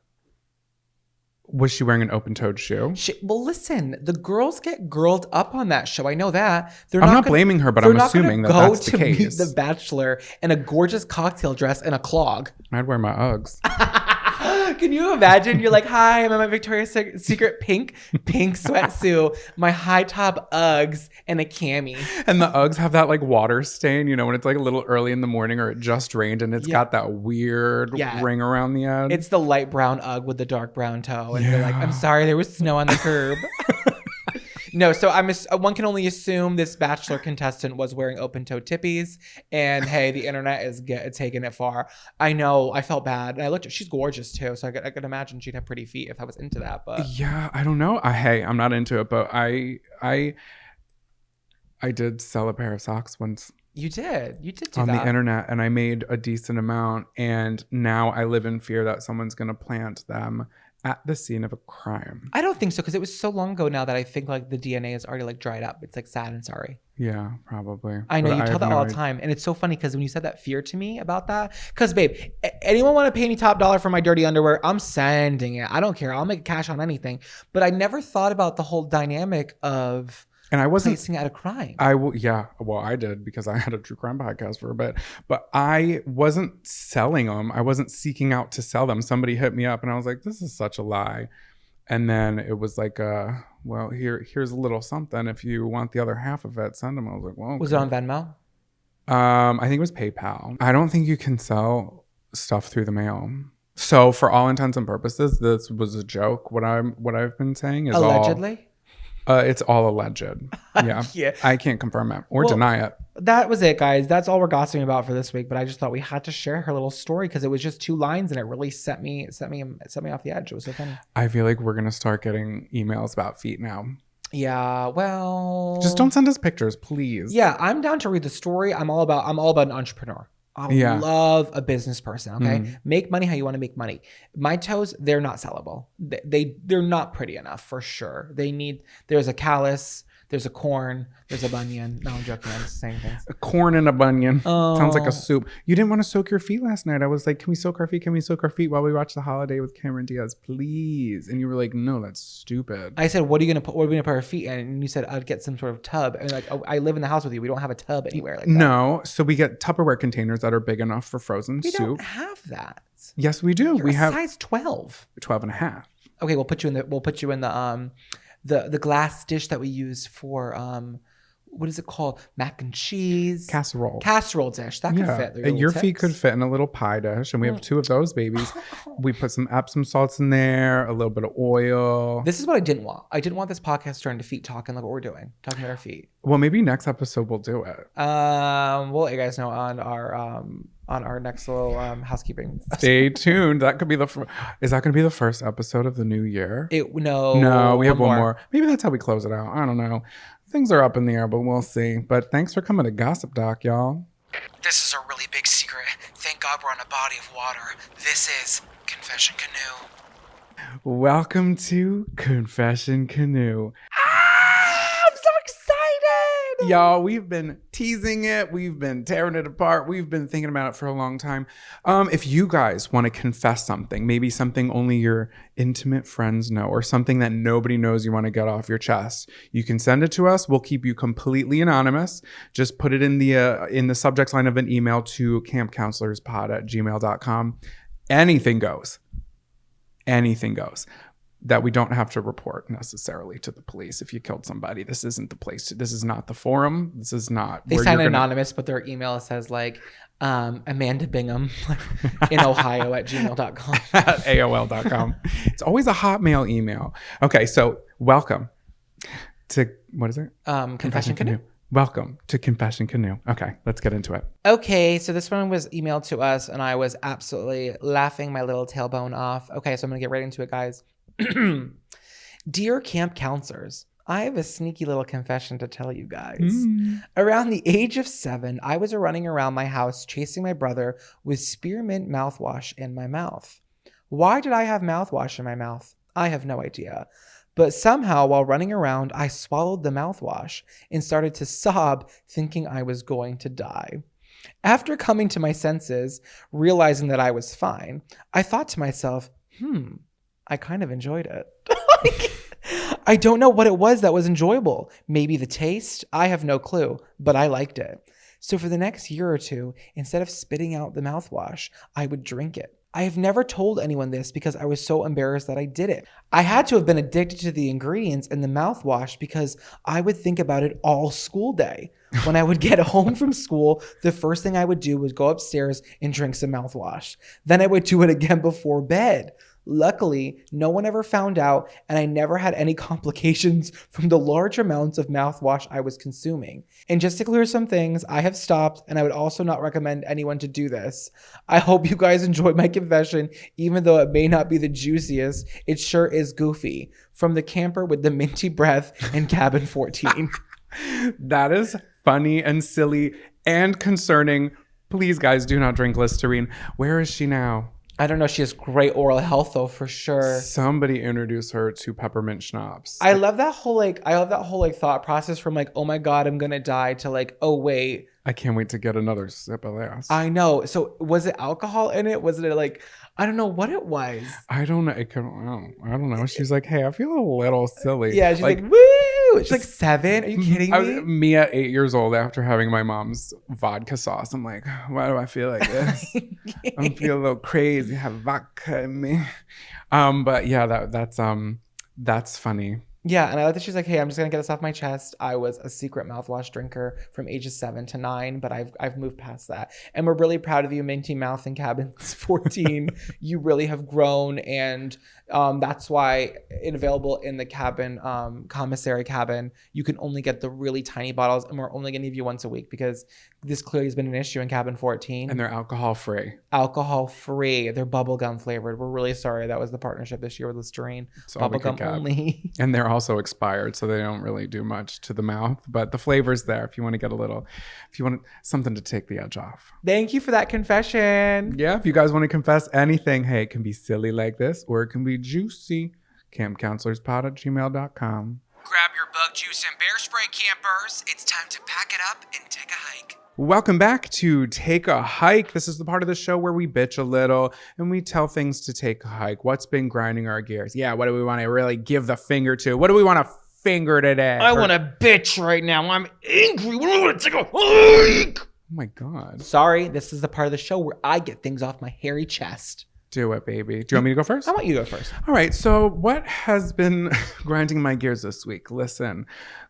Was she wearing an open-toed shoe? Well, listen, the girls get girled up on that show. I know that. I'm not blaming her, but I'm assuming that that's the case. Meet the Bachelor in a gorgeous cocktail dress and a clog. I'd wear my Uggs. Can you imagine? You're like, hi, I'm in my Victoria's Secret pink sweatsuit, my high top Uggs, and a cami. And the Uggs have that like water stain, you know, when it's like a little early in the morning or it just rained and it's got that weird ring around the end. It's the light brown Ugg with the dark brown toe. And you're like, I'm sorry, there was snow on the curb. No, so one can only assume this Bachelor contestant was wearing open-toed tippies, and hey, the internet is taking it far. I know, I felt bad, and I looked. She's gorgeous too, so I could imagine she'd have pretty feet if I was into that. But yeah, I don't know. Hey, I'm not into it, but I did sell a pair of socks once. You did do on that the internet, and I made a decent amount, and now I live in fear that someone's gonna plant them at the scene of a crime. I don't think so, because it was so long ago now that I think like the DNA is already like dried up. It's like sad and sorry. Yeah, probably. I know, you tell that all the time. And it's so funny because when you said that fear to me about that, because babe, anyone want to pay me top dollar for my dirty underwear? I'm sending it. I don't care. I'll make cash on anything. But I never thought about the whole dynamic of and I wasn't placing at a crime. Well, I did because I had a true crime podcast for a bit, but I wasn't selling them. I wasn't seeking out to sell them. Somebody hit me up and I was like, this is such a lie. And then it was like, well, here's a little something. If you want the other half of it, send them. I was like, well, okay. Was it on Venmo? I think it was PayPal. I don't think you can sell stuff through the mail. So for all intents and purposes, this was a joke. What I've been saying is allegedly. It's all alleged. Yeah. Yeah. I can't confirm it or deny it. That was it, guys. That's all we're gossiping about for this week. But I just thought we had to share her little story because it was just 2 lines and it really set me off the edge. It was so funny. I feel like we're gonna start getting emails about feet now. Yeah, well, just don't send us pictures, please. Yeah, I'm down to read the story. I'm all about an entrepreneur. I love a business person. Okay, make money how you want to make money. My toes, they're not sellable. They're not pretty enough for sure. There's a callus, there's a corn, there's a bunion. No, I'm joking. I'm just saying things. A corn and a bunion. Sounds like a soup. You didn't want to soak your feet last night. I was like, can we soak our feet? Can we soak our feet while we watch The Holiday with Cameron Diaz, please? And you were like, no, that's stupid. I said, what are we gonna put our feet in? And you said, I'd get some sort of tub. And like, I live in the house with you. We don't have a tub anywhere like that. No, so we get Tupperware containers that are big enough for frozen soup. We don't have that. Yes, we do. We have size 12. 12 and a half. Okay, we'll put you in the glass dish that we use for what is it called? Mac and cheese. Casserole dish. That could fit. Your feet could fit in a little pie dish. And we have 2 of those babies. We put some Epsom salts in there, a little bit of oil. This is what I didn't want. I didn't want this podcast turned to feet talking like what we're doing. Talking about our feet. Well, maybe next episode we'll do it. We'll let you guys know on our next little housekeeping. Stay tuned. That could be is that going to be the first episode of the new year? No, we have one more. Maybe that's how we close it out. I don't know. Things are up in the air, but we'll see. But thanks for coming to Gossip Doc, y'all. This is a really big secret. Thank God we're on a body of water. This is Confession Canoe. Welcome to Confession Canoe. I'm so excited! Y'all, we've been teasing it. We've been tearing it apart. We've been thinking about it for a long time. If you guys want to confess something, maybe something only your intimate friends know or something that nobody knows you want to get off your chest, you can send it to us. We'll keep you completely anonymous. Just put it in the subject line of an email to campcounselorspod@gmail.com. Anything goes. Anything goes. That we don't have to report necessarily to the police if you killed somebody. This isn't the place. This is not the forum. This is not. They sign anonymous, but their email says like Amanda Bingham in Ohio @gmail.com. At AOL.com. It's always a Hotmail email. Okay, so welcome to, what is it? Confession Canoe. Welcome to Confession Canoe. Okay, let's get into it. Okay, so this one was emailed to us and I was absolutely laughing my little tailbone off. Okay, so I'm going to get right into it, guys. Dear camp counselors, I have a sneaky little confession to tell you guys. Around the age of 7, I was running around my house chasing my brother with spearmint mouthwash in my mouth. Why did I have mouthwash in my mouth? I have no idea. But somehow while running around, I swallowed the mouthwash and started to sob, thinking I was going to die. After coming to my senses, realizing that I was fine, I thought to myself, I kind of enjoyed it. I don't know what it was that was enjoyable. Maybe the taste. I have no clue, but I liked it. So for the next year or two, instead of spitting out the mouthwash, I would drink it. I have never told anyone this because I was so embarrassed that I did it. I had to have been addicted to the ingredients in the mouthwash because I would think about it all school day. When I would get home from school, the first thing I would do was go upstairs and drink some mouthwash. Then I would do it again before bed. Luckily, no one ever found out, and I never had any complications from the large amounts of mouthwash I was consuming. And just to clear some things, I have stopped, and I would also not recommend anyone to do this. I hope you guys enjoyed my confession, even though it may not be the juiciest. It sure is goofy. From the camper with the minty breath in cabin 14. That is funny and silly and concerning. Please, guys, do not drink Listerine. Where is she now? I don't know. She has great oral health though, for sure. Somebody introduce her to peppermint schnapps. I love that whole thought process from like, oh my God, I'm gonna die to like, oh wait. I can't wait to get another sip of this. I know. So was it alcohol in it? Was it like, I don't know what it was. I don't know. I don't know. She's like, hey, I feel a little silly. Yeah, she's like woo. She's like 7. Are you kidding me? Me at 8 years old after having my mom's vodka sauce. I'm like, why do I feel like this? I feel a little crazy. Have vodka in me. But yeah, that's funny. Yeah, and I like that she's like, hey, I'm just gonna get this off my chest. I was a secret mouthwash drinker from ages 7 to 9, but I've moved past that. And we're really proud of you, Minty Mouth in Cabins 14. You really have grown, and that's why available in the cabin, commissary cabin, you can only get the really tiny bottles, and we're only gonna give you once a week because this clearly has been an issue in cabin 14. And they're alcohol free. Alcohol free. They're bubblegum flavored. We're really sorry that was the partnership this year with Listerine. Bubblegum only. And they're also expired, so they don't really do much to the mouth. But the flavor's there if you want to get if you want something to take the edge off. Thank you for that confession. Yeah, if you guys want to confess anything, hey, it can be silly like this or it can be juicy. campcounselorspod@gmail.com. Grab your bug juice and bear spray, campers. It's time to pack it up and take a hike. Welcome back to Take a Hike. This is the part of the show where we bitch a little and we tell things to take a hike. What's been grinding our gears? Yeah, what do we want to really give the finger to? What do we want to finger today? I want to bitch right now. I'm angry. I want to take a hike. Oh my God. Sorry, this is the part of the show where I get things off my hairy chest. Do it, baby. Do you want me to go first? I want you to go first. All right. So what has been grinding my gears this week? Listen,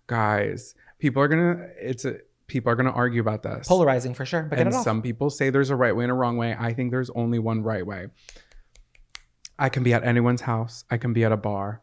guys, people are going to argue about this. Polarizing for sure. But and some people say there's a right way and a wrong way. I think there's only one right way. I can be at anyone's house. I can be at a bar.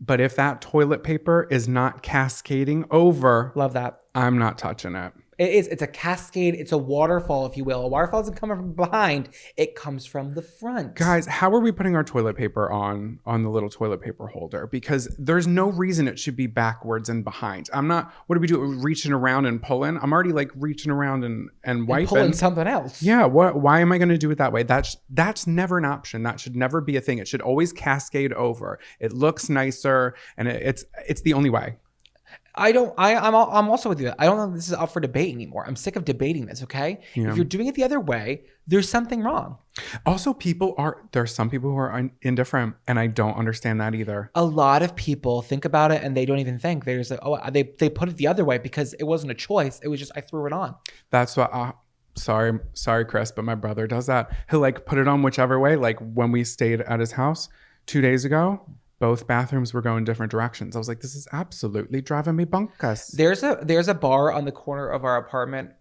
But if that toilet paper is not cascading over, love that. I'm not touching it. It's a cascade. It's a waterfall, if you will. A waterfall doesn't come from behind. It comes from the front. Guys, how are we putting our toilet paper on the little toilet paper holder? Because there's no reason it should be backwards and behind. I'm not, what do we do? Reaching around and pulling? I'm already like reaching around and wiping. And pulling something else. Yeah. Why am I going to do it that way? That's never an option. That should never be a thing. It should always cascade over. It looks nicer and it's the only way. I'm also with you. I don't know if this is up for debate anymore. I'm sick of debating this, okay? Yeah. If you're doing it the other way, there's something wrong. Also, there's some people who are indifferent, and I don't understand that either. A lot of people think about it and they don't even think. They're just like, oh, they put it the other way because it wasn't a choice. It was just, I threw it on. That's what, sorry, Chris, but my brother does that. He'll like put it on whichever way. Like when we stayed at his house 2 days ago, both bathrooms were going different directions. I was like, this is absolutely driving me bonkers. There's a bar on the corner of our apartment.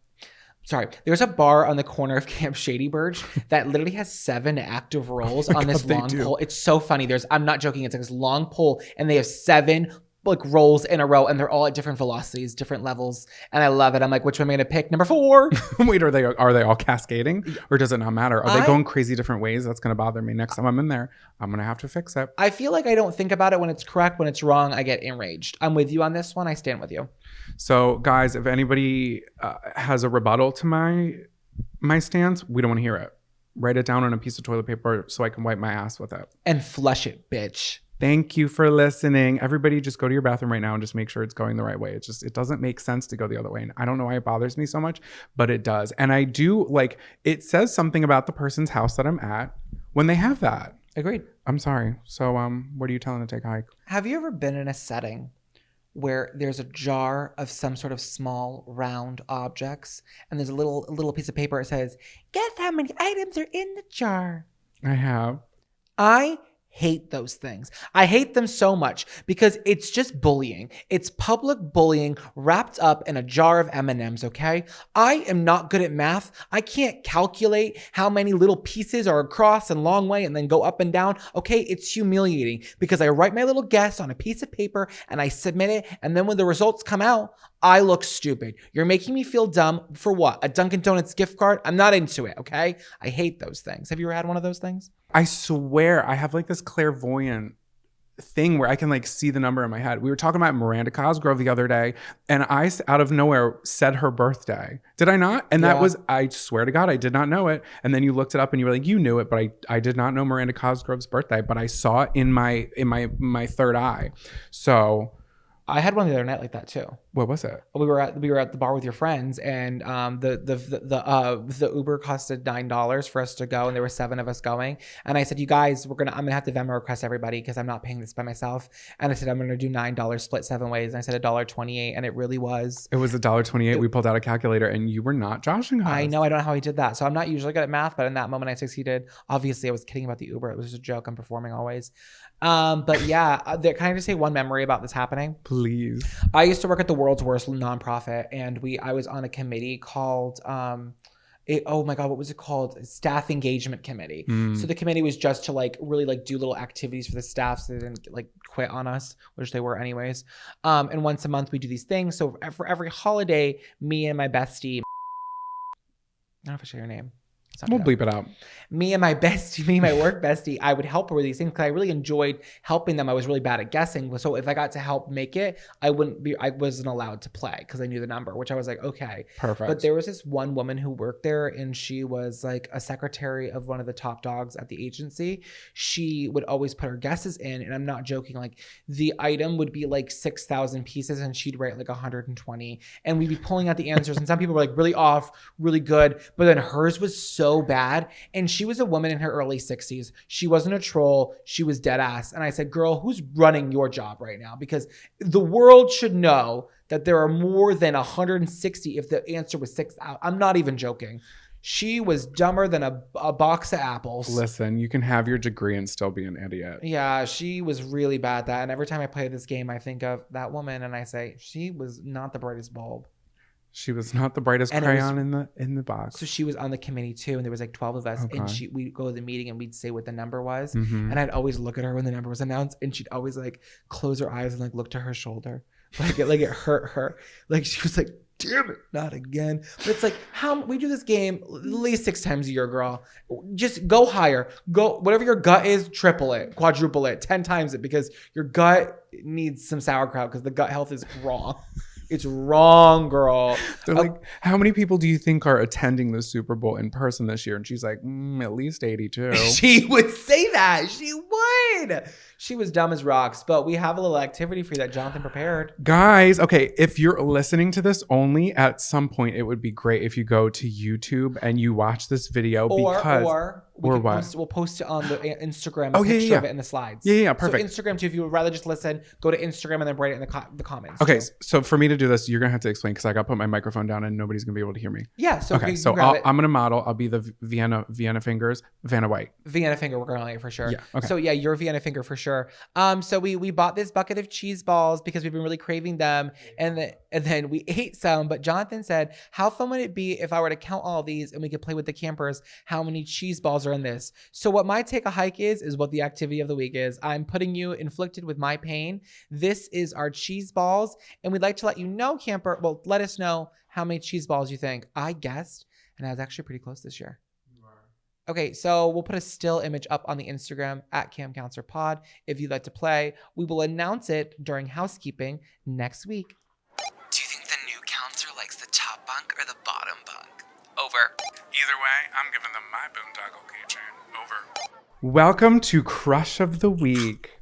Sorry, there's a bar on the corner of Camp Shady Birch that literally has 7 active rolls on this long pole. It's so funny. I'm not joking. It's like this long pole and they have 7 like rolls in a row and they're all at different velocities, different levels. And I love it. I'm like, which one am I going to pick? Number 4. Wait, are they all cascading or does it not matter? Are they going crazy different ways? That's going to bother me. Next time I'm in there, I'm going to have to fix it. I feel like I don't think about it when it's correct. When it's wrong, I get enraged. I'm with you on this one. I stand with you. So guys, if anybody has a rebuttal to my stance, we don't want to hear it. Write it down on a piece of toilet paper so I can wipe my ass with it. And flush it, bitch. Thank you for listening. Everybody just go to your bathroom right now and just make sure it's going the right way. It doesn't make sense to go the other way. And I don't know why it bothers me so much, but it does. And I do it says something about the person's house that I'm at when they have that. Agreed. I'm sorry. So, what are you telling to take a hike? Have you ever been in a setting where there's a jar of some sort of small round objects and there's a little piece of paper that says, guess how many items are in the jar? I have. I hate those things. I hate them so much because it's just bullying. It's public bullying wrapped up in a jar of M&Ms, okay? I am not good at math. I can't calculate how many little pieces are across and long way and then go up and down. Okay, it's humiliating because I write my little guess on a piece of paper and I submit it, and then when the results come out, I look stupid. You're making me feel dumb for what? A Dunkin' Donuts gift card? I'm not into it, okay? I hate those things. Have you ever had one of those things? I swear I have like this clairvoyant thing where I can like see the number in my head. We were talking about Miranda Cosgrove the other day, and I out of nowhere said her birthday. Did I not? And that was, I swear to God, I did not know it. And then you looked it up and you were like, you knew it, but I did not know Miranda Cosgrove's birthday, but I saw it in my third eye. So I had one the other night like that too. What was it? We were at the bar with your friends, and the Uber costed $9 for us to go, and there were 7 of us going. And I said, "You guys, I'm gonna have to Venmo request everybody because I'm not paying this by myself." And I said, "I'm gonna do $9 split 7 ways." And I said $1.28, and it really was. It was $1.28. We pulled out a calculator, and you were not joshing us. I know. I don't know how he did that. So I'm not usually good at math, but in that moment I succeeded. Obviously, I was kidding about the Uber. It was just a joke. I'm performing always. But yeah, can I just say one memory about this happening? Please. I used to work at the world's worst nonprofit, and I was on a committee called oh my God, what was it called? Staff Engagement Committee. So the committee was just to like really like do little activities for the staff so they didn't like quit on us, which they were anyways. And once a month we do these things. So for every holiday, me and my bestie, I don't know if I show your name. We'll bleep it out. Me and my work bestie, I would help her with these things because I really enjoyed helping them. I was really bad at guessing. So if I got to help make it, I wasn't allowed to play because I knew the number, which I was like, okay. Perfect. But there was this one woman who worked there, and she was like a secretary of one of the top dogs at the agency. She would always put her guesses in, and I'm not joking. Like the item would be like 6,000 pieces, and she'd write like 120. And we'd be pulling out the answers, and some people were like really off, really good. But then hers was so bad, and she was a woman in her early 60s. She wasn't a troll. She was dead ass. And I said, girl, who's running your job right now? Because the world should know that there are more than 160 if the answer was 6,000. I'm not even joking. She was dumber than a box of apples. Listen, you can have your degree and still be an idiot. Yeah, she was really bad at that. And every time I play this game, I think of that woman and I say, she was not the brightest bulb. She was not the brightest crayon in the box. So she was on the committee too, and there was like 12 of us. Okay. And we'd go to the meeting and we'd say what the number was. And I'd always look at her when the number was announced, and she'd always like close her eyes and like look to her shoulder. Like it hurt her. Like she was like, damn it, not again. But it's like, how we do this game at least 6 times a year, girl. Just go higher. Go whatever your gut is, triple it, quadruple it, 10 times it, because your gut needs some sauerkraut because the gut health is wrong. It's wrong, girl. They're like, how many people do you think are attending the Super Bowl in person this year? And she's like, at least 82. She would say that. She would. She was dumb as rocks. But we have a little activity for you that Jonathan prepared. Guys, okay, if you're listening to this only, at some point it would be great if you go to YouTube and you watch this video We'll post it on the Instagram picture of it in the slides. Yeah, perfect. So Instagram too, if you would rather just listen, go to Instagram and then write it in the comments. Okay, so for me to do this, you're going to have to explain because I got to put my microphone down and nobody's going to be able to hear me. Yeah, so okay, so I'm going to model. I'll be the Vienna fingers, Vanna White. Vienna finger, we're going to for sure. Yeah, okay. So yeah, you're Vienna finger for sure. So we bought this bucket of cheese balls because we've been really craving them, and then we ate some. But Jonathan said, how fun would it be if I were to count all these and we could play with the campers how many cheese balls are in this? So what my take a hike is what the activity of the week is. I'm putting you inflicted with my pain. This is our cheese balls, and we'd like to let you know, camper. Well, let us know how many cheese balls you think. I guessed, and I was actually pretty close this year. Okay, so we'll put a still image up on the Instagram at Camp Counselor Pod if you'd like to play. We will announce it during housekeeping next week. Do you think the new counselor likes the top bunk or the bottom bunk? Over. Either way, I'm giving them my boondoggle keychain. Over. Welcome to Crush of the Week.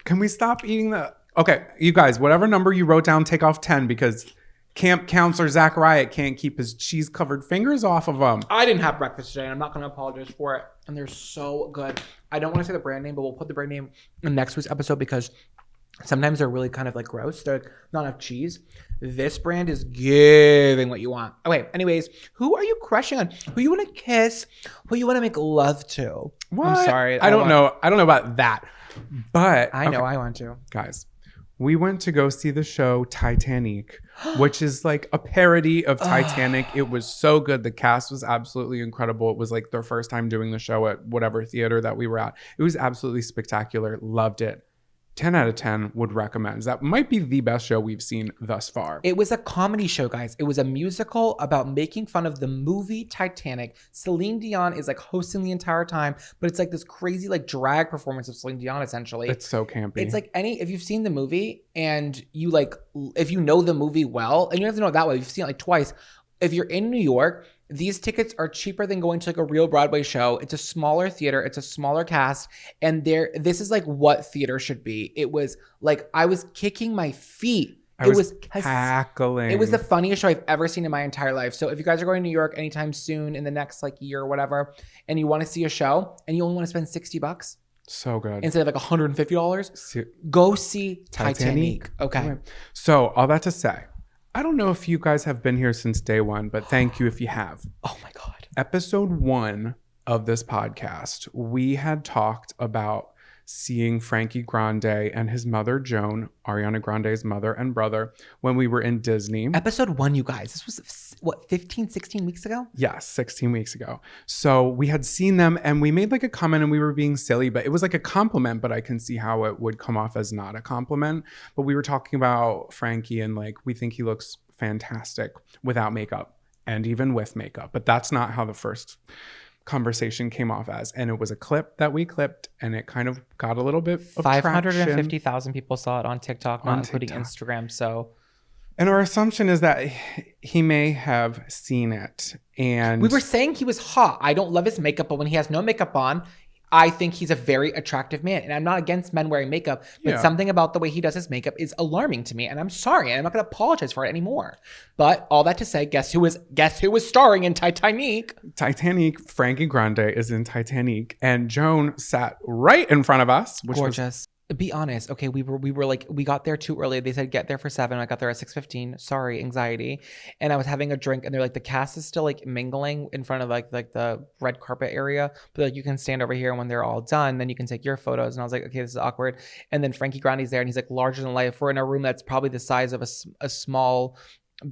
Can we stop eating the... Okay, you guys, whatever number you wrote down, take off 10 because Camp counselor Zachariah can't keep his cheese-covered fingers off of them. I didn't have breakfast today, and I'm not going to apologize for it. And they're so good. I don't want to say the brand name, but we'll put the brand name in next week's episode because sometimes they're really kind of like gross. They're like not enough cheese. This brand is giving what you want. Okay, anyways, who are you crushing on? Who you want to kiss? Who you want to make love to? What? I'm sorry. I don't know. I don't know about that. But I know I want to. Guys, we went to go see the show Titanic, which is like a parody of Titanic. It was so good. The cast was absolutely incredible. It was like their first time doing the show at whatever theater that we were at. It was absolutely spectacular. Loved it. 10 out of 10 would recommend. That might be the best show we've seen thus far. It was a comedy show, guys. It was a musical about making fun of the movie Titanic. Celine Dion is like hosting the entire time, but it's like this crazy like drag performance of Celine Dion essentially. It's so campy. It's like if you've seen the movie and you like, if you know the movie well, and you don't have to know it that way, you've seen it like twice. If you're in New York, these tickets are cheaper than going to like a real Broadway show. It's a smaller theater. It's a smaller cast. And this is like what theater should be. It was like, I was kicking my feet. I was cackling. It was the funniest show I've ever seen in my entire life. So if you guys are going to New York anytime soon in the next like year or whatever, and you want to see a show and you only want to spend $60 so good instead of like $150, go see Titanic. Okay. So all that to say, I don't know if you guys have been here since day one, but thank you if you have. Oh my God. Episode 1 of this podcast, we had talked about seeing Frankie Grande and his mother, Joan, Ariana Grande's mother and brother, when we were in Disney. Episode 1, you guys. This was, what, 15, 16 weeks ago? Yes, 16 weeks ago. So we had seen them and we made like a comment and we were being silly, but it was like a compliment, but I can see how it would come off as not a compliment. But we were talking about Frankie and like, we think he looks fantastic without makeup and even with makeup. But that's not how the first conversation came off as. And it was a clip that we clipped and it kind of got a little bit of 550,000 people saw it on TikTok, not including Instagram. So, and our assumption is that he may have seen it. And we were saying he was hot. I don't love his makeup, but when he has no makeup on, I think he's a very attractive man. And I'm not against men wearing makeup, but something about the way he does his makeup is alarming to me. And I'm sorry, and I'm not going to apologize for it anymore. But all that to say, guess who was starring in Titanic? Frankie Grande is in Titanic, and Joan sat right in front of us, which gorgeous. Be honest. Okay, we were like, we got there too early. They said get there for 7. I got there at 6:15. Sorry, anxiety. And I was having a drink, and they're like, the cast is still like mingling in front of like the red carpet area, but like you can stand over here, and when they're all done, then you can take your photos. And I was like, okay, this is awkward. And then Frankie Grande's there, and he's like larger than life. We're in a room that's probably the size of a small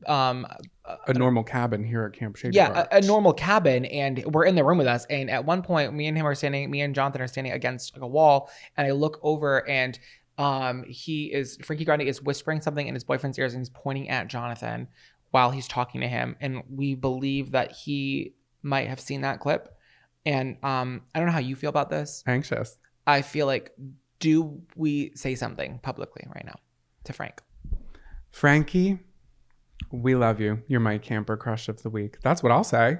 a normal cabin here at Camp Shady Birch. A normal cabin, and we're in the room with us. And at one point, me and Jonathan are standing against like a wall, and I look over, and Frankie Grande is whispering something in his boyfriend's ears, and he's pointing at Jonathan while he's talking to him. And we believe that he might have seen that clip. And I don't know how you feel about this. Anxious. I feel like, do we say something publicly right now to Frankie? We love you. You're my camper crush of the week. That's what I'll say.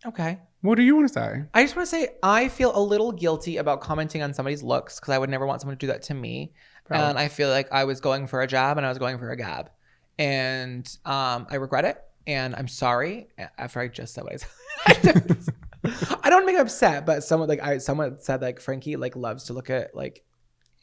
Okay. What do you want to say? I just want to say I feel a little guilty about commenting on somebody's looks because I would never want someone to do that to me. Probably. And I feel like I was going for a jab and I was going for a gab. And I regret it. And I'm sorry after I just said what I said. I don't make upset, but someone said like Frankie like loves to look at like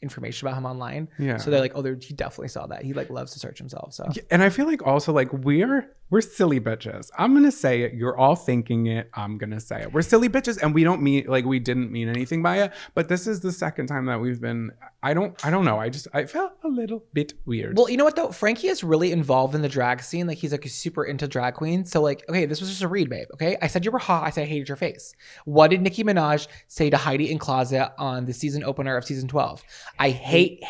information about him online. Yeah. So they're like, oh, he definitely saw that. He like loves to search himself. So. And I feel like also like we're silly bitches. I'm gonna say it. You're all thinking it. I'm gonna say it. We're silly bitches, and we don't mean like we didn't mean anything by it. But this is the second time that we've been. I don't know. I felt a little bit weird. Well, you know what though? Frankie is really involved in the drag scene. Like he's like super into drag queens. So like, okay, this was just a read, babe. Okay, I said you were hot. I said I hated your face. What did Nicki Minaj say to Heidi in Closet on the season opener of season 12? I hate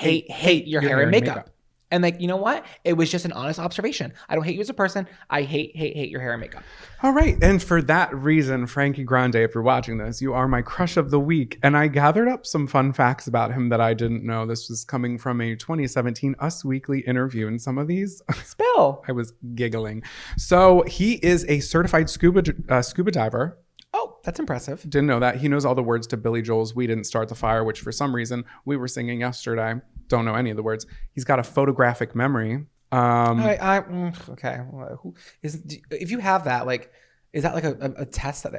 your hair and makeup. And like, you know what? It was just an honest observation. I don't hate you as a person. I hate your hair and makeup. All right. And for that reason, Frankie Grande, if you're watching this, you are my crush of the week. And I gathered up some fun facts about him that I didn't know. This was coming from a 2017 Us Weekly interview. And some of these, spill. I was giggling. So he is a certified scuba diver. Oh, that's impressive. Didn't know that. He knows all the words to Billy Joel's We Didn't Start the Fire, which for some reason we were singing yesterday. Don't know any of the words. He's got a photographic memory. Okay. Well, if you have that, like, is that like a test that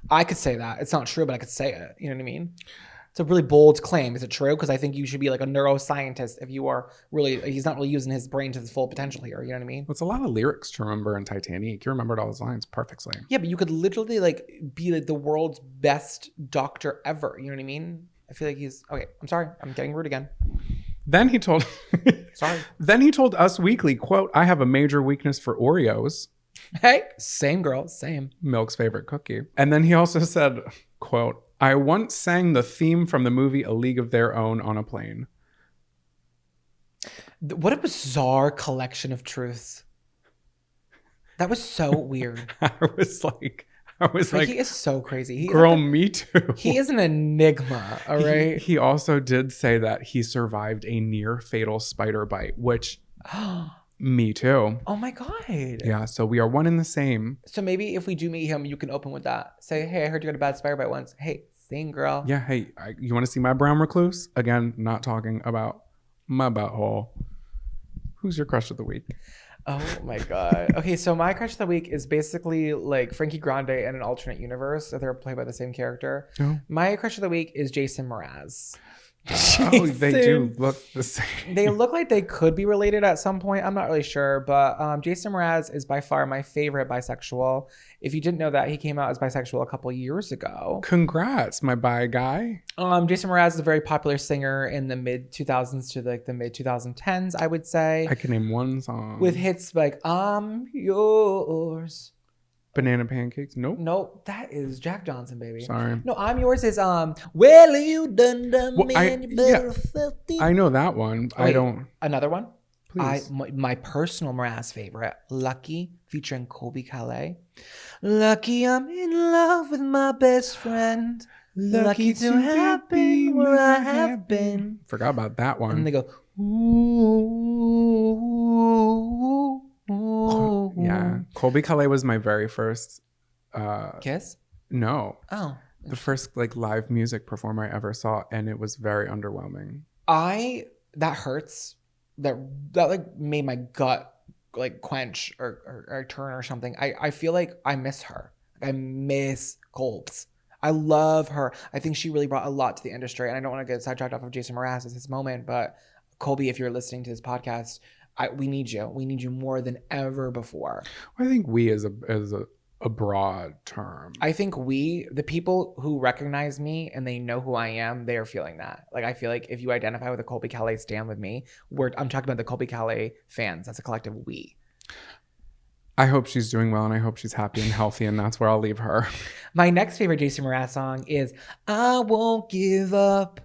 I could say that it's not true, but I could say it. You know what I mean? It's a really bold claim. Is it true? Because I think you should be like a neuroscientist if you are really. He's not really using his brain to the full potential here. You know what I mean? It's a lot of lyrics to remember in Titanic. You remembered all his lines perfectly. Yeah, but you could literally like be like the world's best doctor ever. You know what I mean? I feel like he's okay. I'm sorry. I'm getting rude again. Then he told Sorry. Then he told Us Weekly, quote, "I have a major weakness for Oreos." Hey, same girl, same. Milk's favorite cookie. And then he also said, quote, "I once sang the theme from the movie A League of Their Own on a plane." What a bizarre collection of truths. That was so weird. I was like, He is so crazy. Girl, me too. He is an enigma, all right? He also did say that he survived a near fatal spider bite, which me too. Oh my God. Yeah, so we are one and the same. So maybe if we do meet him, you can open with that. Say, hey, I heard you got a bad spider bite once. Hey, same girl. Yeah, hey, you want to see my brown recluse? Again, not talking about my butthole. Who's your crush of the week? Oh my God. Okay, so my crush of the week is basically like Frankie Grande in an alternate universe. They're played by the same character. Oh. My crush of the week is Jason Mraz. Oh, they do look the same. They look like they could be related at some point. I'm not really sure, but Jason Mraz is by far my favorite bisexual. If you didn't know that, he came out as bisexual a couple years ago. Congrats, my bi guy. Jason Mraz is a very popular singer in the mid 2000s to like the mid 2010s, I would say. I can name one song. With hits like I'm Yours. Banana Pancakes? Nope. Nope, that is Jack Johnson, baby. Sorry. No, I'm Yours is well you done Well, me I- and you better felt it. I know that one. I Wait, don't. Another one? Please. My personal Mraz favorite, Lucky, featuring Colby Calais. Lucky I'm in love with my best friend. Lucky to have been where I have been. Forgot about that one. And they go, ooh. Yeah. Colby Calais was my very first. Kiss? No. Oh. The first like live music performer I ever saw, and it was very underwhelming. That hurts. That like made my gut like quench or turn or something. I feel like I miss her. I miss Colbs. I love her. I think she really brought a lot to the industry. And I don't want to get sidetracked off of Jason Mraz at this moment, but Colby, if you're listening to this podcast, we need you. We need you more than ever before. I think we is a broad term. I think the people who recognize me and they know who I am, they are feeling that. Like, I feel like if you identify with a Colby Calais stan with me, I'm talking about the Colby Calais fans. That's a collective we. I hope she's doing well, and I hope she's happy and healthy, and that's where I'll leave her. My next favorite Jason Mraz song is I Won't Give Up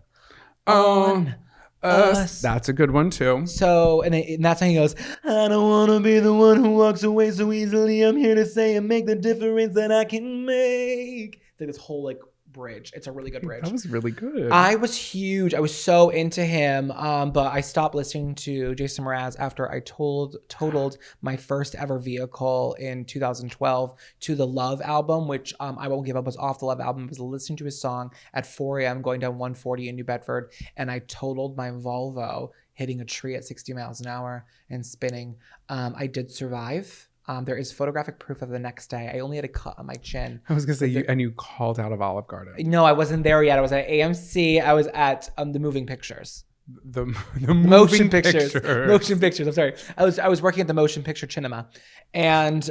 on Us. That's a good one too. So, and that's how he goes, I don't want to be the one who walks away so easily. I'm here to say and make the difference that I can make. It's like this whole like bridge. It's a really good bridge. That was really good. I was huge. I was so into him, but I stopped listening to Jason Mraz after I totaled my first ever vehicle in 2012 to the Love album, which I Won't Give Up was off the Love album. I was listening to his song at 4 a.m. going down 140 in New Bedford, and I totaled my Volvo, hitting a tree at 60 miles an hour and spinning. I did survive. There is photographic proof of the next day. I only had a cut on my chin. I was gonna say you called out of Olive Garden. No, I wasn't there yet. I was at AMC. I was at the Moving Pictures. The Motion pictures. Motion pictures. I'm sorry. I was working at the Motion Picture Cinema and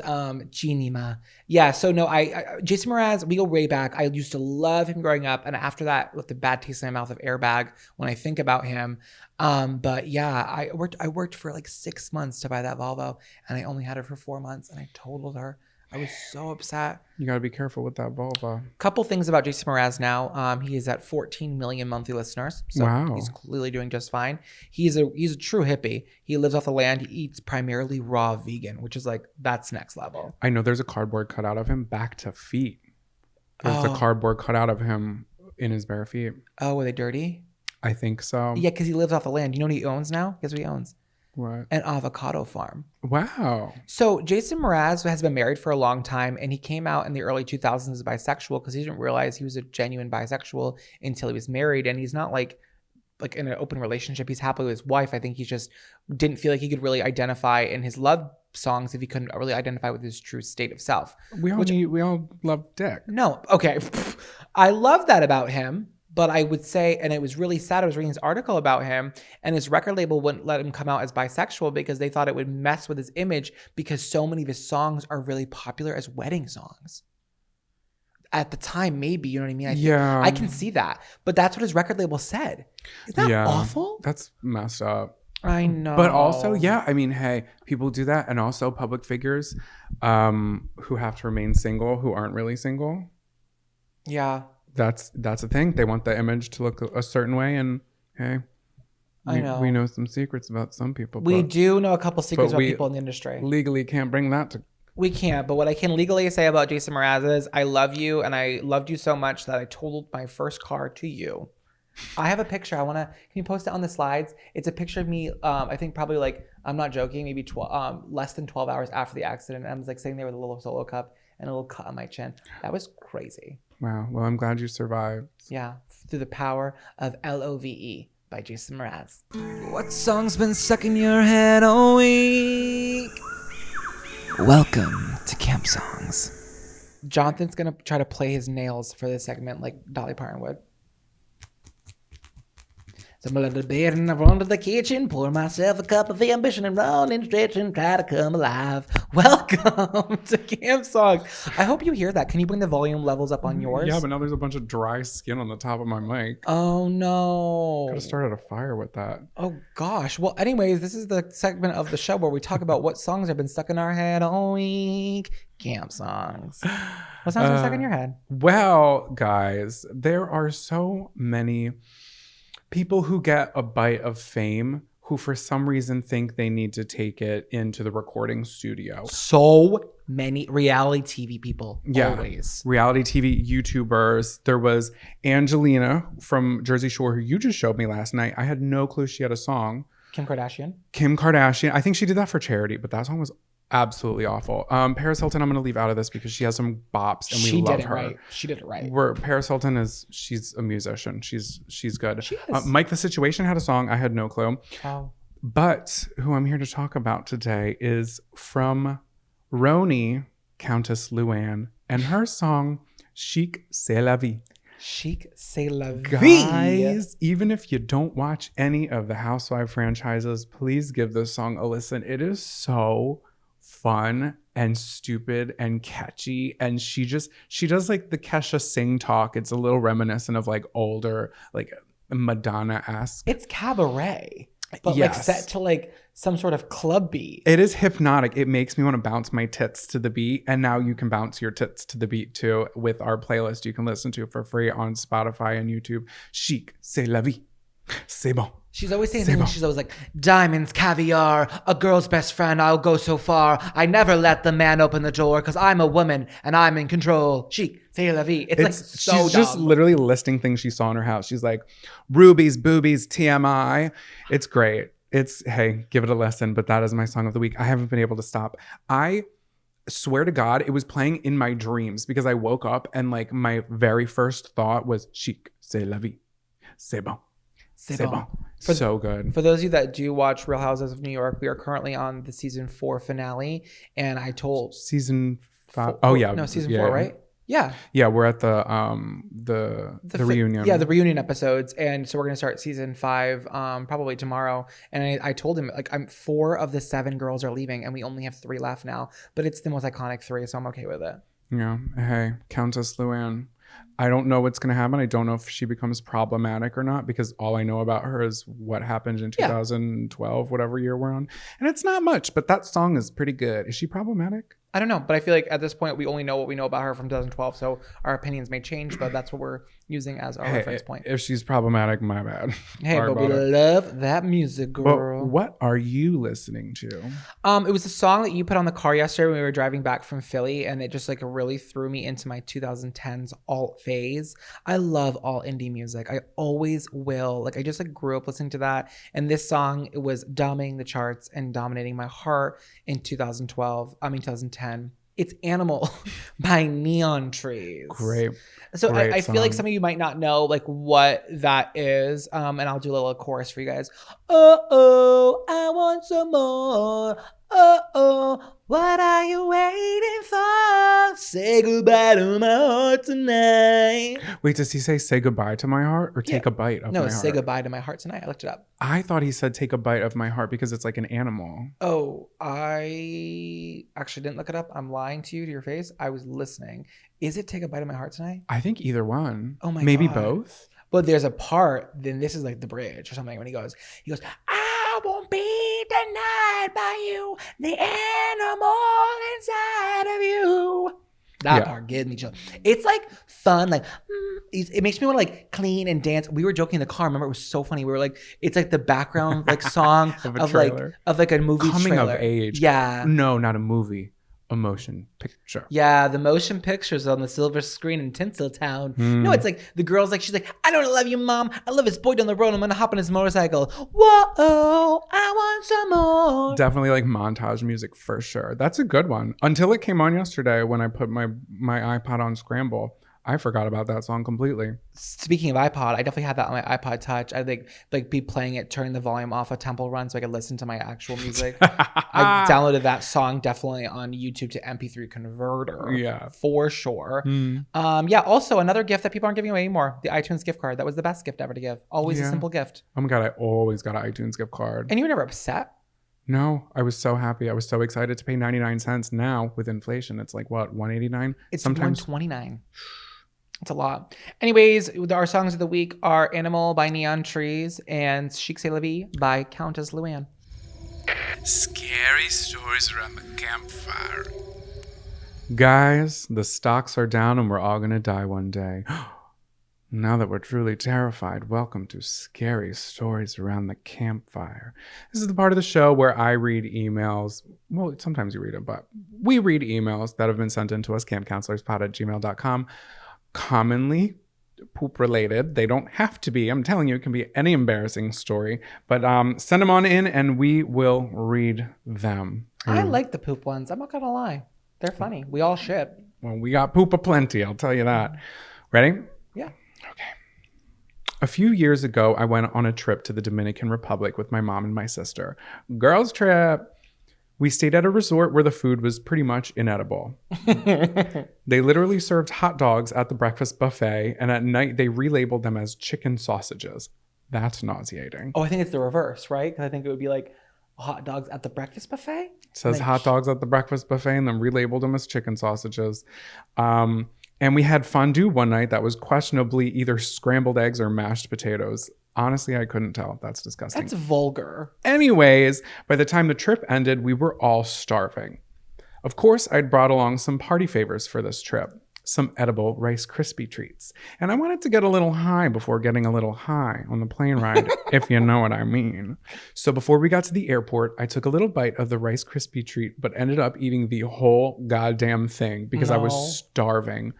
Cinema. Yeah. So no, I Jason Mraz, we go way back. I used to love him growing up, and after that, with the bad taste in my mouth of Airbag when I think about him. But yeah, I worked for like 6 months to buy that Volvo, and I only had it for 4 months, and I totaled her. I was so upset. You gotta be careful with that Volvo. Couple things about Jason Mraz now. He is at 14 million monthly listeners. So wow. He's clearly doing just fine. He's a true hippie. He lives off the land. He eats primarily raw vegan, which is like, that's next level. I know there's a cardboard cutout of him back to feet. There's a cardboard cutout of him in his bare feet. Oh, are they dirty? I think so. Yeah, because he lives off the land. You know what he owns now? Guess what he owns? What? An avocado farm. Wow. So Jason Mraz has been married for a long time, and he came out in the early 2000s as bisexual because he didn't realize he was a genuine bisexual until he was married. And he's not like like in an open relationship. He's happy with his wife. I think he just didn't feel like he could really identify in his love songs if he couldn't really identify with his true state of self. We all love dick. No, okay. I love that about him, but I would say, and it was really sad, I was reading this article about him, and his record label wouldn't let him come out as bisexual because they thought it would mess with his image because so many of his songs are really popular as wedding songs. At the time, maybe, you know what I mean? I can see that. But that's what his record label said. Is that awful? That's messed up. I know. But also, I mean, hey, people do that. And also public figures who have to remain single, who aren't really single. Yeah. That's a thing. They want the image to look a certain way. And hey, we know some secrets about some people. We do know a couple secrets about people in the industry. Legally can't bring that to... We can't, but what I can legally say about Jason Mraz is I love you, and I loved you so much that I totaled my first car to you. I have a picture. Can you post it on the slides? It's a picture of me, I think probably like, I'm not joking, maybe less than 12 hours after the accident. I was like sitting there with a little solo cup and a little cut on my chin. That was crazy. Wow. Well, I'm glad you survived. Yeah. Through the power of LOVE by Jason Mraz. What song's been stuck in your head all week? Welcome to Camp Songs. Jonathan's going to try to play his nails for this segment like Dolly Parton would. So I'm a little bit and I run to the kitchen, pour myself a cup of ambition and run and stretch and try to come alive. Welcome to Camp Songs. I hope you hear that. Can you bring the volume levels up on yours? Yeah, but now there's a bunch of dry skin on the top of my mic. Oh, no. Could have started a fire with that. Oh, gosh. Well, anyways, this is the segment of the show where we talk about what songs have been stuck in our head all week. Camp Songs. What songs are stuck in your head? Well, guys, there are so many people who get a bite of fame who for some reason think they need to take it into the recording studio. So many reality TV people. Always. Reality TV YouTubers. There was Angelina from Jersey Shore who you just showed me last night. I had no clue she had a song. Kim Kardashian. I think she did that for charity, but that song was absolutely awful. Paris Hilton, I'm going to leave out of this because she has some bops and we love her. Right. She did it right. Paris Hilton she's a musician. She's good. She is. Mike the Situation had a song. I had no clue. Oh. But who I'm here to talk about today is from Roni, Countess Luann, and her song Chic C'est la vie. Chic C'est la vie. Guys, even if you don't watch any of the Housewife franchises, please give this song a listen. It is so fun and stupid and catchy, and she does like the Kesha sing talk. It's a little reminiscent of like older, like Madonna-esque. It's cabaret, but yes, like set to like some sort of club beat. It is hypnotic. It makes me want to bounce my tits to the beat, and now you can bounce your tits to the beat too with our playlist you can listen to for free on Spotify and YouTube. Chic, c'est la vie, c'est bon. She's always saying things. She's always like, diamonds, caviar, a girl's best friend, I'll go so far. I never let the man open the door because I'm a woman and I'm in control. Chic, c'est la vie. It's like so she's dumb. Just literally listing things she saw in her house. She's like, rubies, boobies, TMI. It's great. Hey, give it a listen. But that is my song of the week. I haven't been able to stop. I swear to God, it was playing in my dreams because I woke up and like my very first thought was chic, c'est la vie, c'est bon. C'est bon. So good. For those of you that do watch Real Houses of New York, we are currently on the season 4 finale, and I told season 5. Oh yeah, no, season 4, right? Yeah. Yeah, we're at the reunion. Yeah, the reunion episodes, and so we're gonna start season 5 probably tomorrow. And I told him like 4 of the 7 girls are leaving, and we only have 3 left now. But it's the most iconic 3, so I'm okay with it. Yeah. Hey, Countess Luann. I don't know what's going to happen. I don't know if she becomes problematic or not because all I know about her is what happened in 2012, whatever year we're on. And it's not much, but that song is pretty good. Is she problematic? I don't know, but I feel like at this point we only know what we know about her from 2012, so our opinions may change, but that's what we're using as our reference point. If she's problematic, my bad. Hey, but we love that music, girl. Well, what are you listening to? It was a song that you put on the car yesterday when we were driving back from Philly, and it just like really threw me into my 2010s alt phase. I love all indie music. I always will. Like I just like grew up listening to that, and this song, it was dominating the charts and dominating my heart in 2010. It's Animal by Neon Trees. Great. So Great I feel like song. some of you might not know like what that is. And I'll do a little chorus for you guys. Oh, I want some more. Oh, what are you waiting for? Say goodbye to my heart tonight. Wait, does he say goodbye to my heart or take a bite of my No, heart? say goodbye to my heart tonight. I looked it up. I thought he said take a bite of my heart because it's like an animal. Oh, I actually didn't look it up. I'm lying to you to your face. I was listening. Is it Take a Bite of My Heart Tonight? I think either one. Oh my Maybe God. both. But there's a part, then this is like the bridge or something when he goes, I won't be denied by you, the animal inside of you. That part gives me chills. It's like fun, like it makes me want to like clean and dance. We were joking in the car. Remember, it was so funny. We were like, it's like the background like song of like a movie coming trailer. of age. Yeah. No, not a movie. A motion picture. Yeah, the motion pictures on the silver screen in Tinseltown. No, it's like the girl's like, she's like, I don't love you, Mom. I love this boy down the road. I'm gonna hop on his motorcycle. Whoa, I want some more. Definitely like montage music for sure. That's a good one. Until it came on yesterday when I put my iPod on scramble. I forgot about that song completely. Speaking of iPod, I definitely had that on my iPod Touch. I'd like be playing it, turning the volume off of Temple Run so I could listen to my actual music. I downloaded that song definitely on YouTube to MP3 converter. Yeah. For sure. Yeah, also another gift that people aren't giving away anymore. The iTunes gift card. That was the best gift ever to give. Always a simple gift. Oh my God, I always got an iTunes gift card. And you were never upset? No, I was so happy. I was so excited to pay 99 cents. Now with inflation, it's like what, 189? It's sometimes 129. It's a lot. Anyways, our songs of the week are Animal by Neon Trees and Chic C'est La Vie by Countess Luann. Scary stories around the campfire. Guys, the stocks are down and we're all going to die one day. Now that we're truly terrified, welcome to Scary Stories Around the Campfire. This is the part of the show where I read emails. Well, sometimes you read them, but we read emails that have been sent in to us, campcounselorspod@gmail.com. Commonly poop related. They don't have to be. I'm telling you, it can be any embarrassing story. But send them on in and we will read them. I like the poop ones. I'm not going to lie. They're funny. We all ship. Well, we got poop aplenty, I'll tell you that. Ready? Yeah. Okay. A few years ago, I went on a trip to the Dominican Republic with my mom and my sister. Girls trip. We stayed at a resort where the food was pretty much inedible. They literally served hot dogs at the breakfast buffet, and at night they relabeled them as chicken sausages. That's nauseating. Oh, I think it's the reverse, right? Because I think it would be like hot dogs at the breakfast buffet. It says hot dogs at the breakfast buffet and then relabeled them as chicken sausages. And we had fondue one night that was questionably either scrambled eggs or mashed potatoes. Honestly, I couldn't tell. That's disgusting. That's vulgar. Anyways, by the time the trip ended, we were all starving. Of course, I'd brought along some party favors for this trip. Some edible Rice Krispie treats. And I wanted to get a little high before getting a little high on the plane ride, if you know what I mean. So before we got to the airport, I took a little bite of the Rice Krispie treat, but ended up eating the whole goddamn thing because I was starving.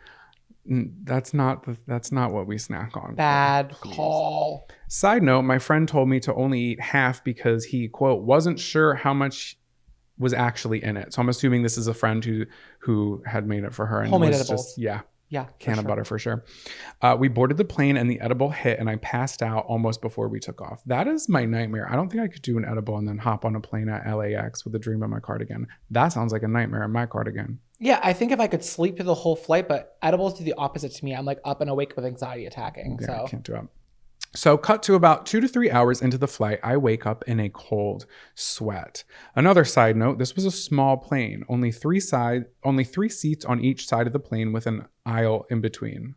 That's not what we snack on. Bad call. Side note, my friend told me to only eat half because he, quote, wasn't sure how much was actually in it. So I'm assuming this is a friend who had made it for her. And Homemade was edibles. Just, yeah. Yeah. Can of butter for sure. We boarded the plane and the edible hit and I passed out almost before we took off. That is my nightmare. I don't think I could do an edible and then hop on a plane at LAX with a dream of my cardigan. That sounds like a nightmare in my cardigan. Yeah, I think if I could sleep through the whole flight, but edibles do the opposite to me. I'm like up and awake with anxiety attacking. Yeah, So I can't do it. So cut to about 2 to 3 hours into the flight, I wake up in a cold sweat. Another side note, this was a small plane, only three seats on each side of the plane with an aisle in between.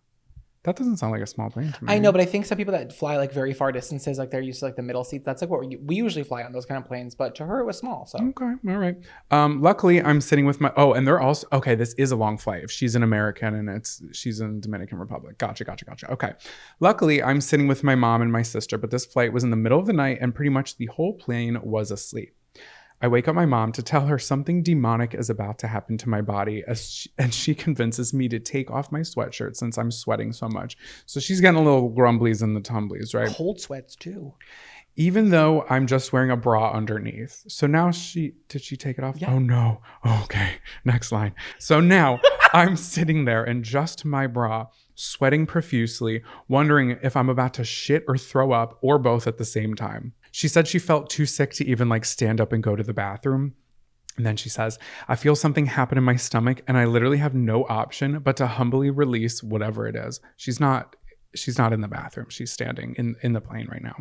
That doesn't sound like a small plane to me. I know, but I think some people that fly like very far distances, like they're used to like the middle seats. That's like what we usually fly on those kind of planes. But to her, it was small. So Okay, all right. Luckily, I'm sitting with my. Oh, and they're also okay. This is a long flight. If she's an American and she's in the Dominican Republic. Gotcha. Okay. Luckily, I'm sitting with my mom and my sister. But this flight was in the middle of the night, and pretty much the whole plane was asleep. I wake up my mom to tell her something demonic is about to happen to my body, and she convinces me to take off my sweatshirt since I'm sweating so much. So she's getting a little grumblies and the tumblies, right? cold sweats too. even though I'm just wearing a bra underneath. So now did she take it off? Yeah. Oh no. Okay, next line. So now I'm sitting there in just my bra, sweating profusely, wondering if I'm about to shit or throw up or both at the same time. She said she felt too sick to even like stand up and go to the bathroom. And then she says, I feel something happen in my stomach and I literally have no option but to humbly release whatever it is. She's not in the bathroom. She's standing in the plane right now.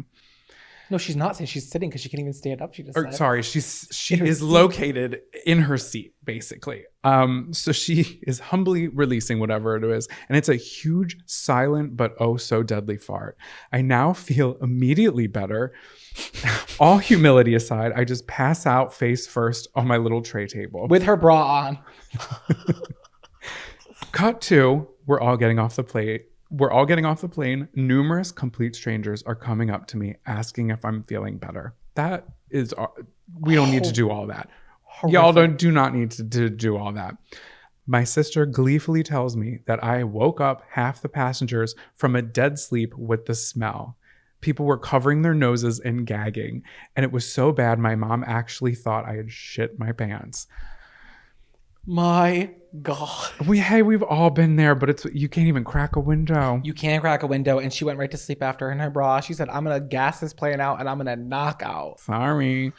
No, she's not saying she's sitting because she can't even stand up. She just said. Sorry, she is located in her seat, basically. So she is humbly releasing whatever it is. And it's a huge, silent, but oh so deadly fart. I now feel immediately better. All humility aside, I just pass out face first on my little tray table. With her bra on. Cut to, we're all getting off the plane. Numerous complete strangers are coming up to me asking if I'm feeling better. That is, we don't need to do all that. Horrific. Y'all do not need to do all that. My sister gleefully tells me that I woke up half the passengers from a dead sleep with the smell. People were covering their noses and gagging. And it was so bad, my mom actually thought I had shit my pants. My God. We've all been there, but you can't even crack a window. You can't crack a window. And she went right to sleep after in her bra. She said, I'm going to gas this plane out and I'm going to knock out. Sorry.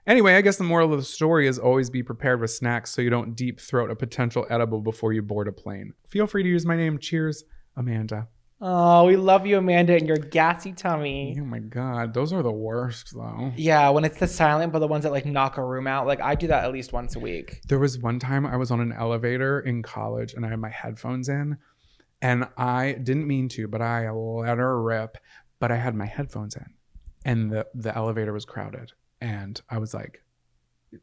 Anyway, I guess the moral of the story is always be prepared with snacks so you don't deep throat a potential edible before you board a plane. Feel free to use my name. Cheers, Amanda. Oh, we love you, Amanda, and your gassy tummy. Oh my God. Those are the worst, though. Yeah, when it's the silent, but the ones that like knock a room out. Like I do that at least once a week. There was one time I was on an elevator in college and I had my headphones in. And I didn't mean to, but I let her rip. But I had my headphones in. And the elevator was crowded. And I was like,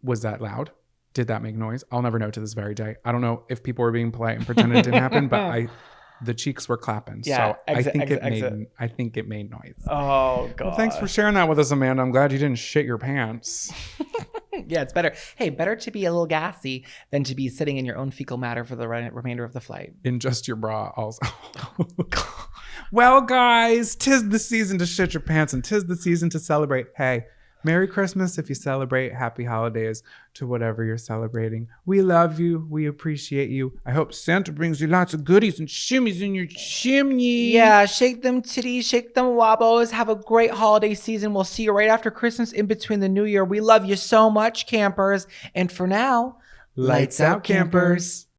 was that loud? Did that make noise? I'll never know to this very day. I don't know if people were being polite and pretending it didn't happen, but the cheeks were clapping. Yeah, so I think it made noise. Oh God. Well, thanks for sharing that with us, Amanda. I'm glad you didn't shit your pants. Yeah, it's better. Hey, better to be a little gassy than to be sitting in your own fecal matter for the remainder of the flight. In just your bra also. Well, guys, 'tis the season to shit your pants and 'tis the season to celebrate. Hey, Merry Christmas if you celebrate. Happy holidays to whatever you're celebrating. We love you. We appreciate you. I hope Santa brings you lots of goodies and shimmies in your chimney. Yeah, shake them titties, shake them wobbles. Have a great holiday season. We'll see you right after Christmas in between the New Year. We love you so much, campers. And for now, Lights out, campers.